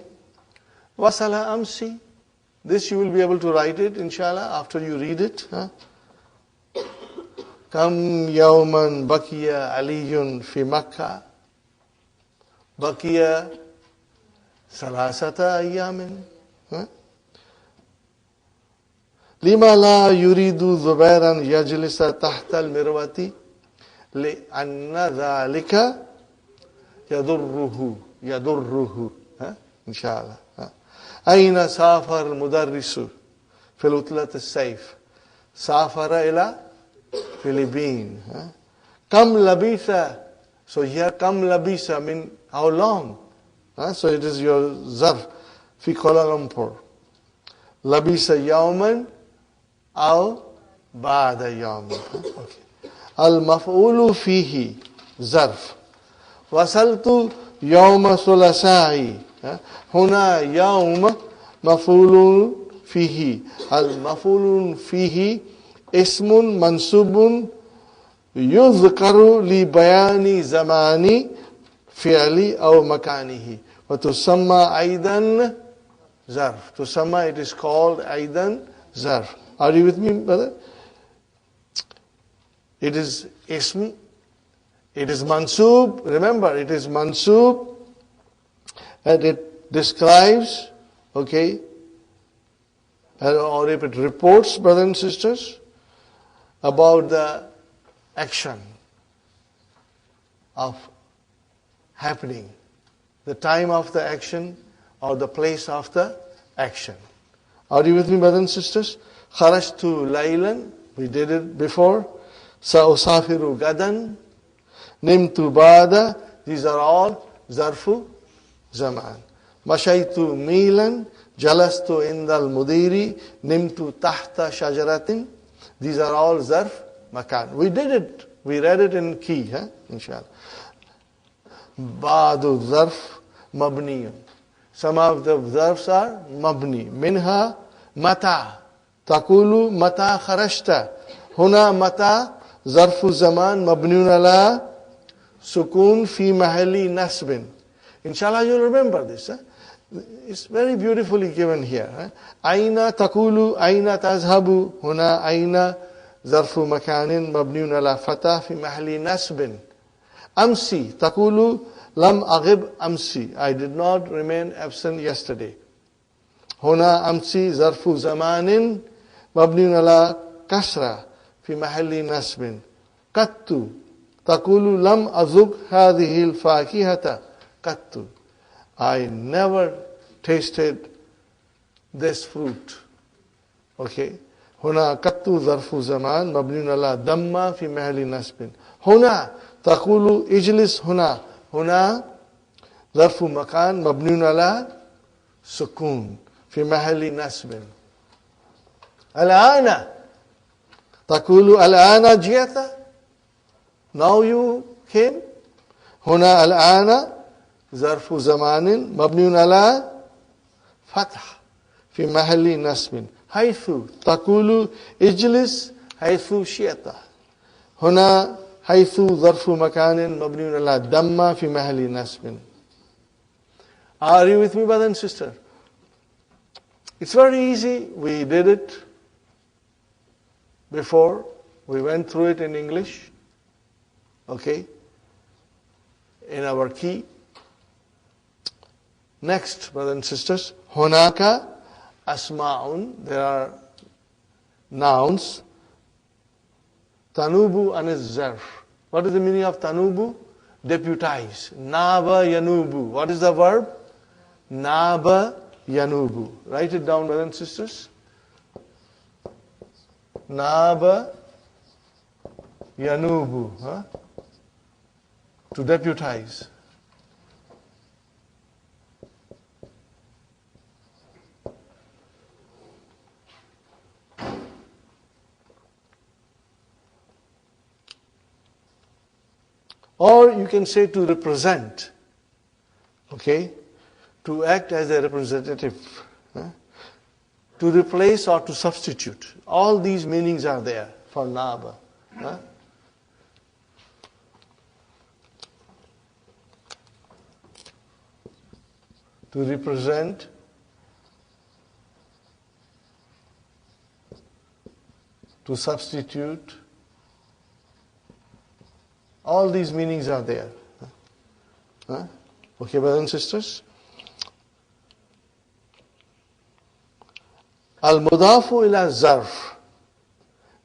wasala amsi. This you will be able to write it, inshallah, after you read it. Kam yawman bakiya aliyun fi Makkah. Bakiya salasata ayyamin. Lima la yuridu Zubairan yajlisa tahta al-mirwati li'anna dhalika yadurruhu. Inshallah. Aina safar mudarrisu fil utlat al-sayf. Safara ila Philippines. Kam labitha. So here kam labisa mean how long? So it is your zarf fi Kuala Lumpur. Labisa yawman aw ba'da yawman. Okay. Al-maf'ulu fihi zarf. Wasaltu yawma thulasai. Huna yawma maf'ulun fihi. Al-maf'ulun fihi ismun mansubun yuzkaru li bayani zamani fi'li aw makanihi. وتسمى أيضا zarf. To sama it is called aidan zarf. Are you with me, brother? It is ism. It is mansub. Remember, it is mansub. And it describes, okay, or if it reports, brothers and sisters, about the action of happening, the time of the action or the place of the action. Are you with me, brothers and sisters? Kharajtu laylan, we did it before. Sa'usafiru gadan, nimtu bada, these are all zarfu zaman. Mashaitu milan, jalastu indal mudiri, nimtu tahta shajaratin, these are all zarf makan. We did it. We read it in key, inshallah. Ba'du zarf mabniyun. Some of the zarfs are mabni. Minha mata. Takulu mata kharashta. Huna mata zarfu zaman mabniyun ala sukun fi mahalli nasbin. Inshallah you'll remember this. It's very beautifully given here. Aina takulu, aina tazhabu, huna aina zarfu makanin mabniun ala fatah fi mahalli nasbin. Amsi, takulu lam aghib amsi. I did not remain absent yesterday. Huna amsi zarfu zamanin mabniun ala kasra fi mahalli nasbin. Kattu, takulu lam azuk hadhihi al-fakihata. Kattu. I never tasted this fruit. Okay. هنا قط ظرف زمان مبني على ضمة في محل نصب. هنا تقول اجلس هنا. هنا ظرف مكان مبني على سكون في محل نصب. الآن تقول الآن جئت. Now you came. هنا الآن ظرف زمان مبني على فتح في محل نصب. حيث تقول اجلس حيث شئت. هنا حيث ظرف مكان مبني على ضمة في محل نصب. Are you with me, brother and sister? It's very easy. We did it before. We went through it in English. Okay? In our key. Next, brothers and sisters, Honaka asma'un, there are nouns. Tanubu anis zarf. What is the meaning of tanubu? Deputize. Naba yanubu. What is the verb? Naba yanubu. Write it down, brothers and sisters. Naba yanubu. To deputize. Or you can say to represent, okay, to act as a representative, to replace or to substitute. All these meanings are there for naba. To represent, to substitute. All these meanings are there. Okay, brothers and sisters? Al-mudafu ila zarf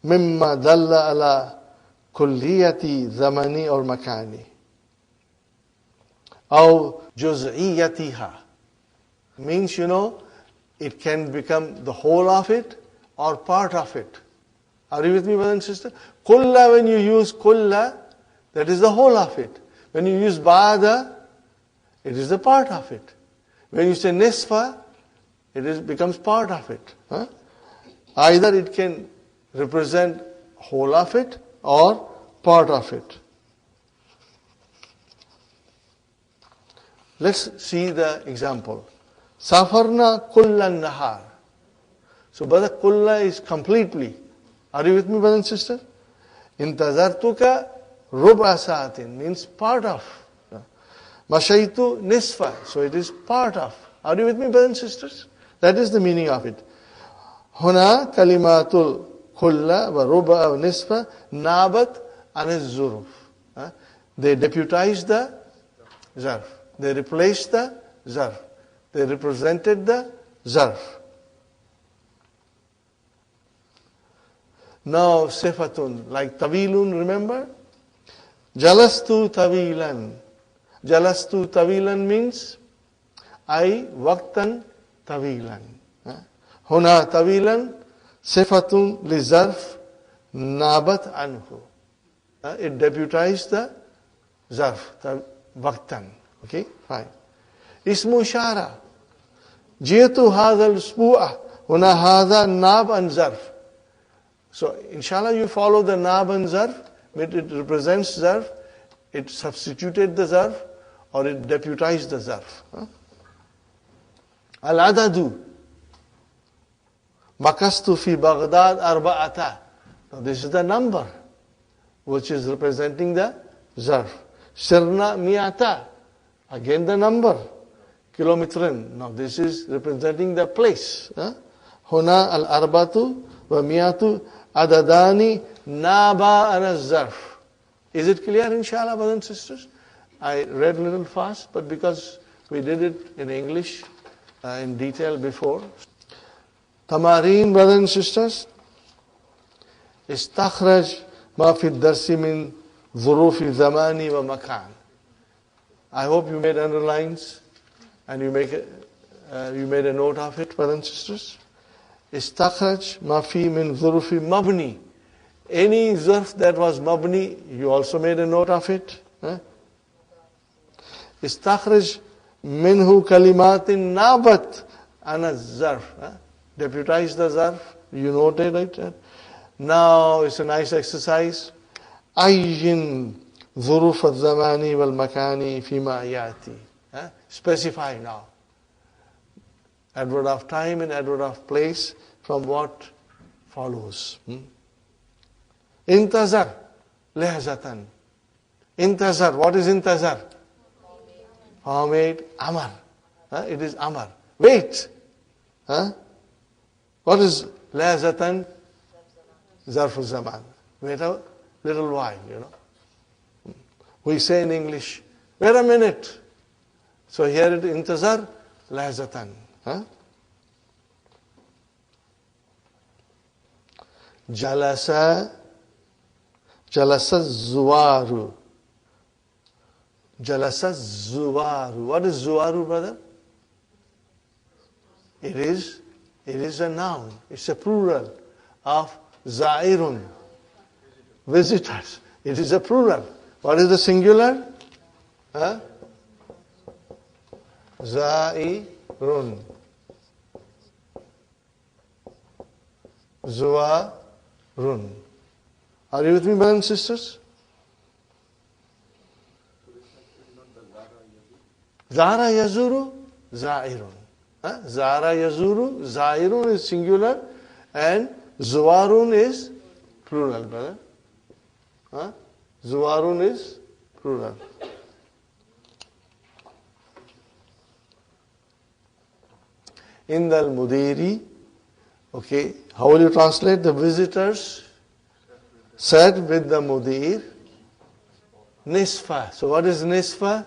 mimma dalla ala kulliyati zamani or makani aw juz'iyatiha. Means, it can become the whole of it or part of it. Are you with me, brothers and sisters? Kulla, when you use kulla, that is the whole of it. When you use ba'da, it is the part of it. When you say nisfa, it becomes part of it. Either it can represent whole of it or part of it. Let's see the example. Safarna kullan nahar. So, brother, kulla is completely. Are you with me, brother and sister? Intazartuka Ruba sa'atin means part of. Mashaitu nisfa, so it is part of. Are you with me, brothers and sisters? That is the meaning of it. هنا كلمات الكل وربع ونصف نابت عن الظروف. They deputized the zarf. They replaced the zarf. They represented the zarf. Now sifatun, like tawilun, remember? Jalastu tawilan. Jalastu tawilan means I waqtan tawilan. Huna tawilan sifatun li zarf nabat anhu. It deputized the zarf, waqtan. Okay, fine. Ismu shara. Jitu hadha al-usbu'a. Huna hadha nab and zarf. So, inshallah, you follow the nab and zarf. It represents zarf. It substituted the zarf, or it deputized the zarf. Al-adadu. Makastu fi Baghdad arba'ata. Now, this is the number, which is representing the zarf. Sirna mi'ata. Again the number. Kilometrin. Now, this is representing the place. Huna al-arbatu wa mi'atu adadani naba and zarf. Is it clear, inshallah, brothers and sisters? I read a little fast, but because we did it in English in detail before. Tamareen, brothers and sisters. Istakhraj ma fi darsi min dhurufi zamani wa makan. I hope you made underlines and you made a note of it, brothers and sisters. Istakhraj ma fi min dhurufi mabni. Any zarf that was mabni, you also made a note of it. Istakhraj minhu kalimatin nabat ana zarf. Deputize the zarf. You noted it. Now it's a nice exercise. Ayyin dhuruf al-zamani wal-makani fima yati. Specify now. Adverb of time and adverb of place from what follows. Intazar lehzatan. Intazar. What is intazar? Hamid amar. It is amar. Wait. What is lehzatan? Zarfu zaman. Wait a little while, We say in English, wait a minute. So here it is intazar lehzatan. Jalasa zuwaru. Jalasa zuwaru. What is zuwaru, brother? It is a noun. It's a plural of zairun. Visitors. It is a plural. What is the singular? Zairun. Zuwarun. Are you with me, brothers and sisters? Zara yazuru, zairun. Zara yazuru, zairun is singular and zuwarun is plural, brother. Zuwarun is plural. Indal mudiri. Okay, how will you translate? The visitors said with the mudir nisfa. So what is nisfa?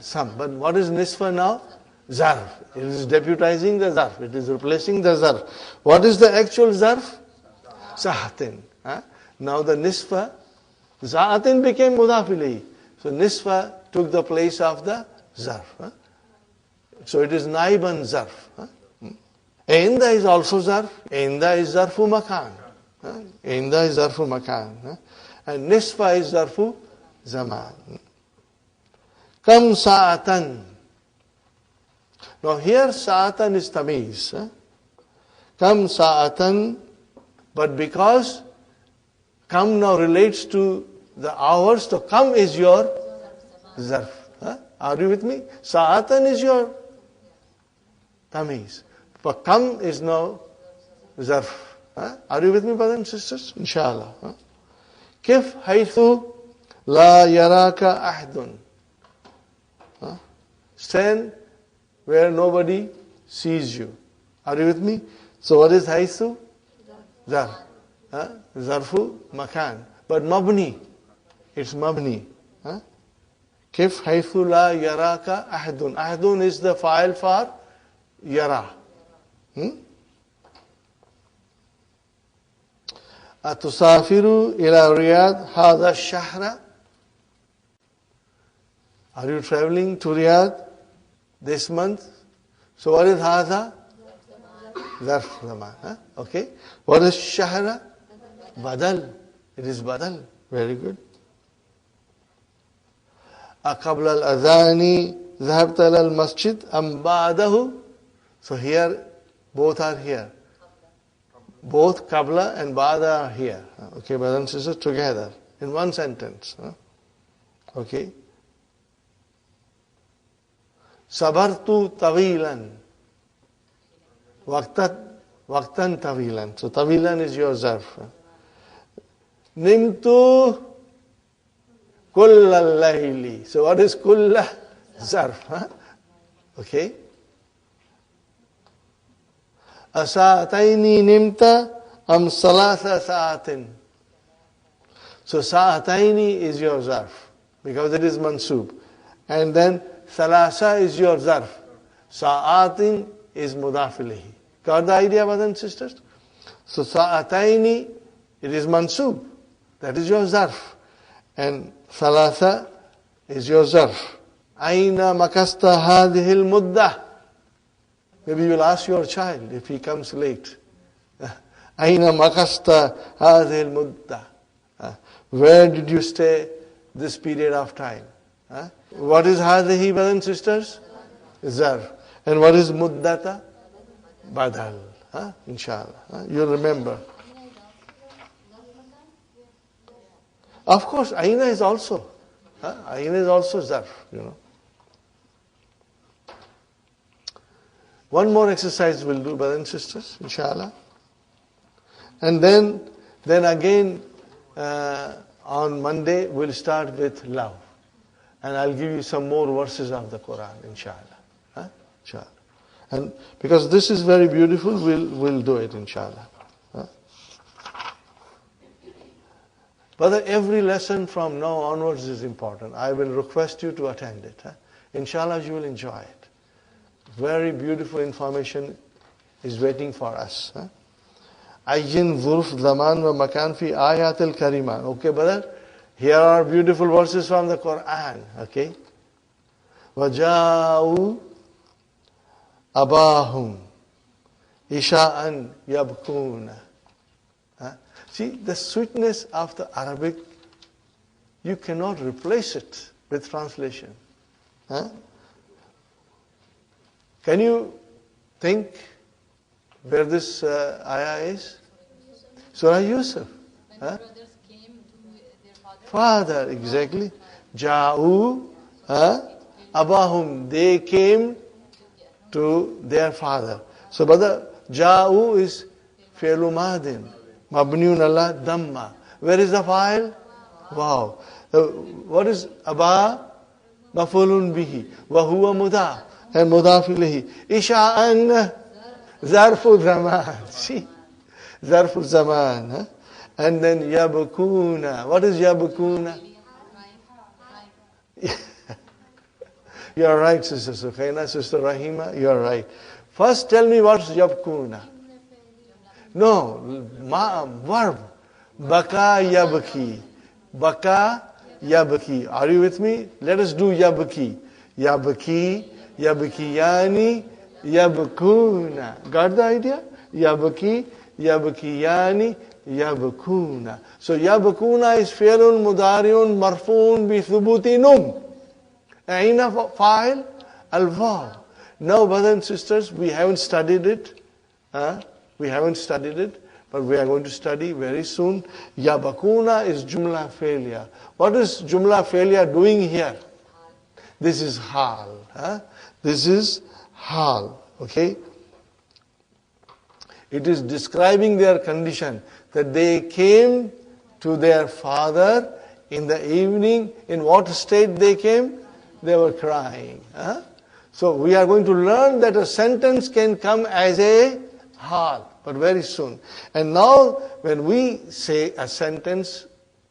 Some. But what is nisfa now? Zarf. It is deputizing the zarf. It is replacing the zarf. What is the actual zarf? Sahatin. Now the nisfa, Za'atin became mudaf ilayhi. So nisfa took the place of the zarf. So it is naiban zarf. Inda is also zarf. Inda is zarfu makan. Inda is zarfu makan. And nisfa is zarfu zaman. Kam sa'atan. Now here sa'atan is tamiz. Kam sa'atan. But because kam now relates to the hours, so kam is your zarf. Are you with me? Sa'atan is your tamiz. But kam is now zarf. Are you with me, brothers and sisters? Inshallah. Kif haythu la yaraka ahdun. Stand where nobody sees you. Are you with me? So what is haythu? Zarf. Zarfu makan. But mabni. It's mabni. Kif haythu la yaraka ahdun. Ahdun is the file for yara. Atusafiru ila Riyadh hadha shahra. Are you traveling to Riyadh this month? So what is hadha? Zarf zaman. Okay. What is shahra? Badal. It is badal. Very good. أقبل الأذان ذهبت إلى المسجد أم بعده. So here, both are here. Both qabla and ba'da are here. Okay, brothers and sisters, together in one sentence. Okay. Sabartu tawilan. Waqtan tawilan. So tawilan is your zarf. Nimtu kulla layli. So what is kulla? Zarf. Okay. Asa'ataini nimta am salasa sa'atin. So sa'ataini is your zarf because it is mansub. And then salasa is your zarf. Sa'atin is mudaf ilayhi. Got the idea, brothers and sisters? So sa'ataini, it is mansub. That is your zarf. And salasa is your zarf. Aina makasta hadhihi al-muddah. Maybe you will ask your child if he comes late. Aina makasta hadhihi al-muddah. Where did you stay this period of time? What is hadhihi, brothers and sisters? Zarf. And what is muddata? Badal. Inshallah. You'll remember. Of course, aina is also. Aina is also zarf, One more exercise we'll do, brothers and sisters, inshallah. And then again, on Monday, we'll start with love. And I'll give you some more verses of the Quran, inshallah. Inshallah. And because this is very beautiful, we'll do it, inshallah. But every lesson from now onwards is important. I will request you to attend it. Inshallah, you will enjoy it. Very beautiful information is waiting for us. Ayyin dhurf zaman wa makan fi ayatil karima. Okay, brother? Here are beautiful verses from the Quran. Okay? Waja'u abahum isha'an yabkuna. See, the sweetness of the Arabic, you cannot replace it with translation. Can you think where this ayah is? Surah Yusuf.
When the brothers came to their father.
Father, exactly. Ja'u abahum. They came to their father. So, brother, Ja'u is fi'lu madin. Mabniun ala damma. Where is the file? Wow. What is Aba? Mafulun bihi. Wa huwa mudaf. And mudaf ilayhi. Isha'an zarfu zaman. See? Zarfu zaman. And then yabkuna. What is yabkuna? You are right, Sister Sukhaina, Sister Rahima. You are right. First tell me what's yabkuna. No, verb. Baka yabki. Baka yabki. Are you with me? Let us do yabki. Yabki, yabkiyani, yabkuna. Got the idea? Yabki, yabkiyani, yabkuna. So yabkuna is fi'lun mudari'un marfu'un bi thubuti nun. Aina fa'il al-vaw. Now, brothers and sisters, we haven't studied it. We haven't studied it, but we are going to study very soon. Yabakuna is Jumla failure. What is Jumla failure doing here? This is hal. This is hal. Okay? It is describing their condition, that they came to their father in the evening. In what state they came? They were crying. So we are going to learn that a sentence can come as a hal, but very soon. And now when we say a sentence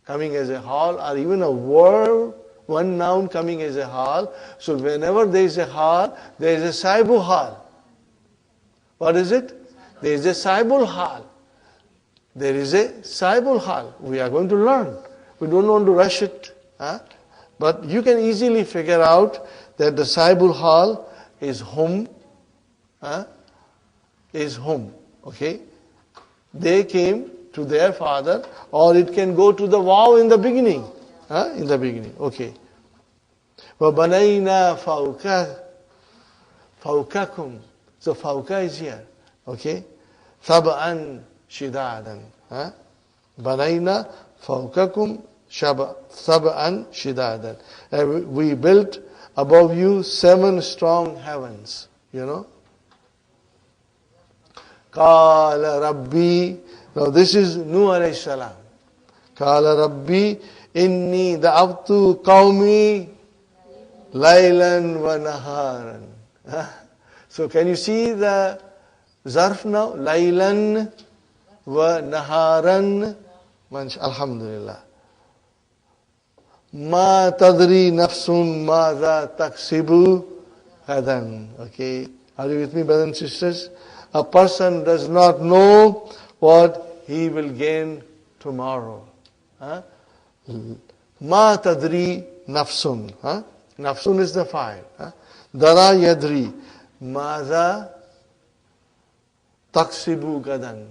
coming as a hal, or even a verb, one noun coming as a hal, so whenever there is a hal, there is a saibu hal. What is it? There is a saibul hal. There is a saibul hal. We are going to learn. We don't want to rush it. But you can easily figure out that the saibul hal is hum. Is hum. Okay? They came to their father, or it can go to the waw in the beginning. In the beginning. Okay. وَبَنَيْنَا فَوْكَكُمْ. So fawka is here. Okay? ثَبْعًا شِدَادًا. بَنَيْنَا فَوْكَكُمْ ثَبْعًا شِدَادًا. And we built above you 7 strong heavens. You know? قَالَ رَبِّي. Now this is Nuh alayhi salam. قَالَ رَبِّي إِنِّي دَعَوْتُ قَوْمِي لَيْلًا وَنَهَارًا. So can you see the zarf now? Laylan wa naharan. Alhamdulillah. Ma tadri nafsun ma za taksibu hadan. Okay. Are you with me, brothers and sisters? A person does not know what he will gain tomorrow. Ma tadri nafsun. Nafsun is the file. Dara yadri. Maza taksibu gadan.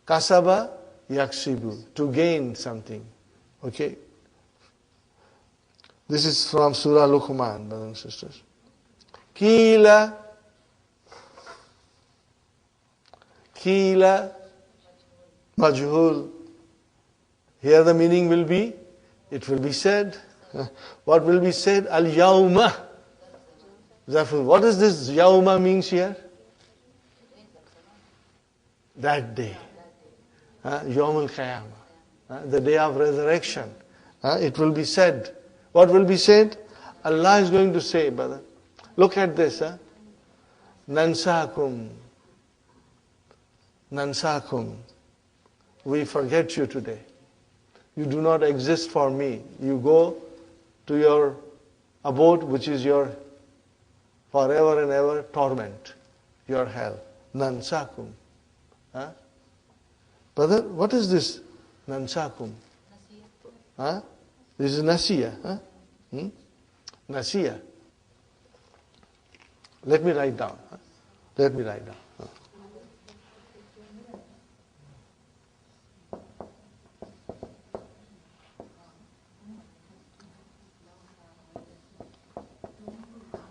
Kasaba yaksibu. To gain something. Okay. This is from Surah Luqman, brothers and sisters. Kila majhul. Here the meaning will be, it will be said. What will be said? Al-yawma. What does this yawma means here? That day. Yawm al-Qiyamah. The day of resurrection. It will be said. What will be said? Allah is going to say, brother. Look at this. Nansakum. Nansakum. We forget you today. You do not exist for me. You go to your abode, which is your forever and ever torment, your hell. Nansakum. Brother, what is this? Nansakum. This is Nasiya. Nasiya. Let me write down. Let me write down.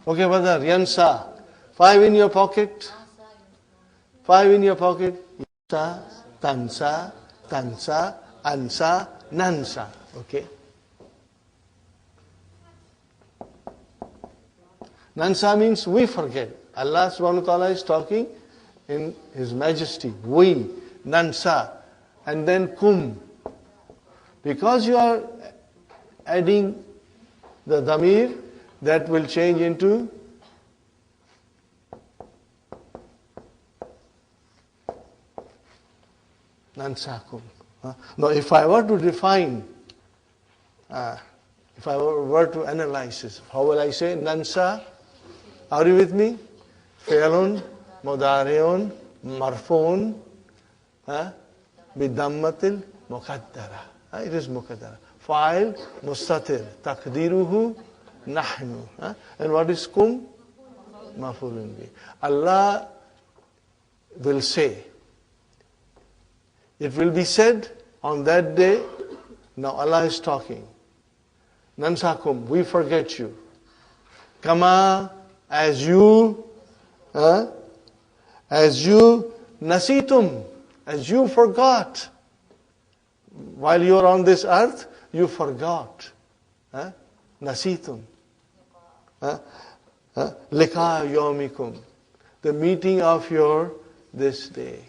Okay, brother, Yansa. 5 in your pocket. 5 in your pocket. Yansa, Tansa, Tansa, Ansa, Nansa. Okay. Nansa means we forget. Allah subhanahu wa ta'ala is talking in His Majesty. We, Nansa. And then Kum. Because you are adding the dhamir, that will change into Nansakum. Now if I were to define, if I were to analyze this, how will I say? Nansa, are you with me? Fi'lun, mudari'un, marfu'un, bidammatil muqaddara. It is muqaddara. Fa'il, mustatir, taqdiruhu, nahnu. And what is kum? Mafulun bi. Allah will say, it will be said on that day, now Allah is talking. Nansakum, we forget you. Kama, as you nasitum, as you forgot. While you are on this earth, you forgot. Nasitum. Lika yomikum. The meeting of your this day.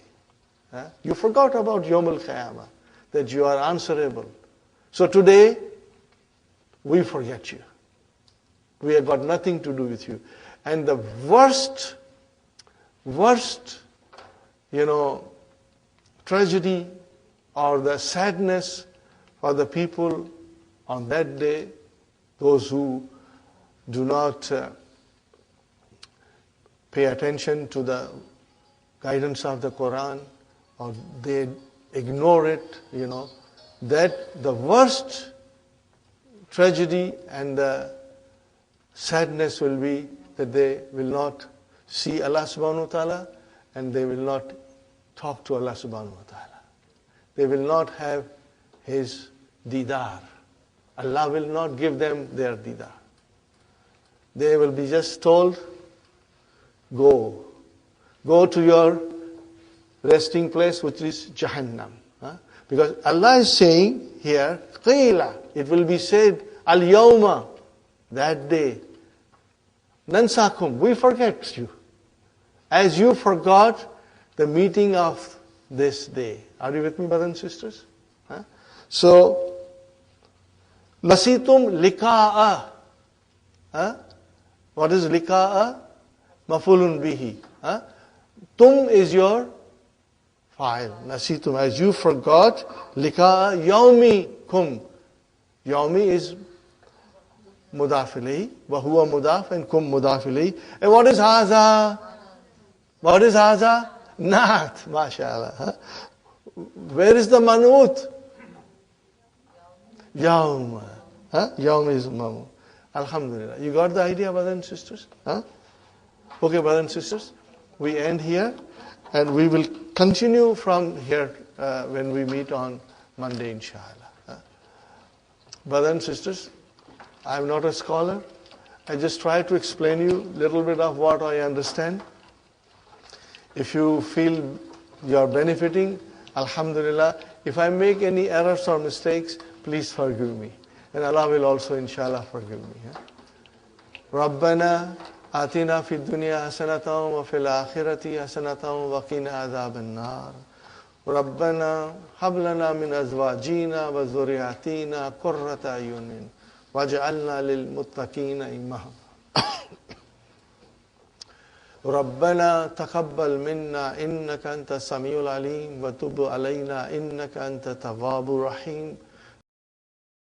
You forgot about Yawm al-Qiyamah, that you are answerable. So today, we forget you. We have got nothing to do with you. And the worst, tragedy or the sadness for the people on that day, those who do not pay attention to the guidance of the Quran, or they ignore it, that the worst tragedy and the sadness will be that they will not see Allah subhanahu wa ta'ala and they will not talk to Allah subhanahu wa ta'ala. They will not have His didar. Allah will not give them their didar. They will be just told, go to your resting place, which is Jahannam. Because Allah is saying here, qila, it will be said, al-yawma, that day, nansakum, we forget you, as you forgot the meeting of this day. Are you with me, brothers and sisters? So, nasitum liqa'a. What is liqa'a? Mafulun bihi. Tum is your fa'il. Nasitum, as you forgot, liqa'a yawmi kum. Yawmi is mudaf ilayhi, wa huwa mudaf, and kum mudaf ilayhi. And what is haza? What is haza? Naat, mashallah. Where is the manut? Yawm. Yawm is mamu. Alhamdulillah. You got the idea, brothers and sisters? Okay, brothers and sisters, we end here and we will continue from here when we meet on Monday, inshallah. Brothers and sisters, I am not a scholar. I just try to explain you a little bit of what I understand. If you feel you are benefiting, alhamdulillah. If I make any errors or mistakes, please forgive me. And Allah will also, inshallah, forgive me. Rabbana atina fid dunya hasanatan wa fil akhirati hasanatan wa qina adhaban nar. Rabbana hab lana min azwajina wa dhurriyyatina qurrata ayunin waj'alna lil muttaqina imama. ربنا تقبل منا إنك أنت السميع العليم وتب علينا إنك أنت التواب الرحيم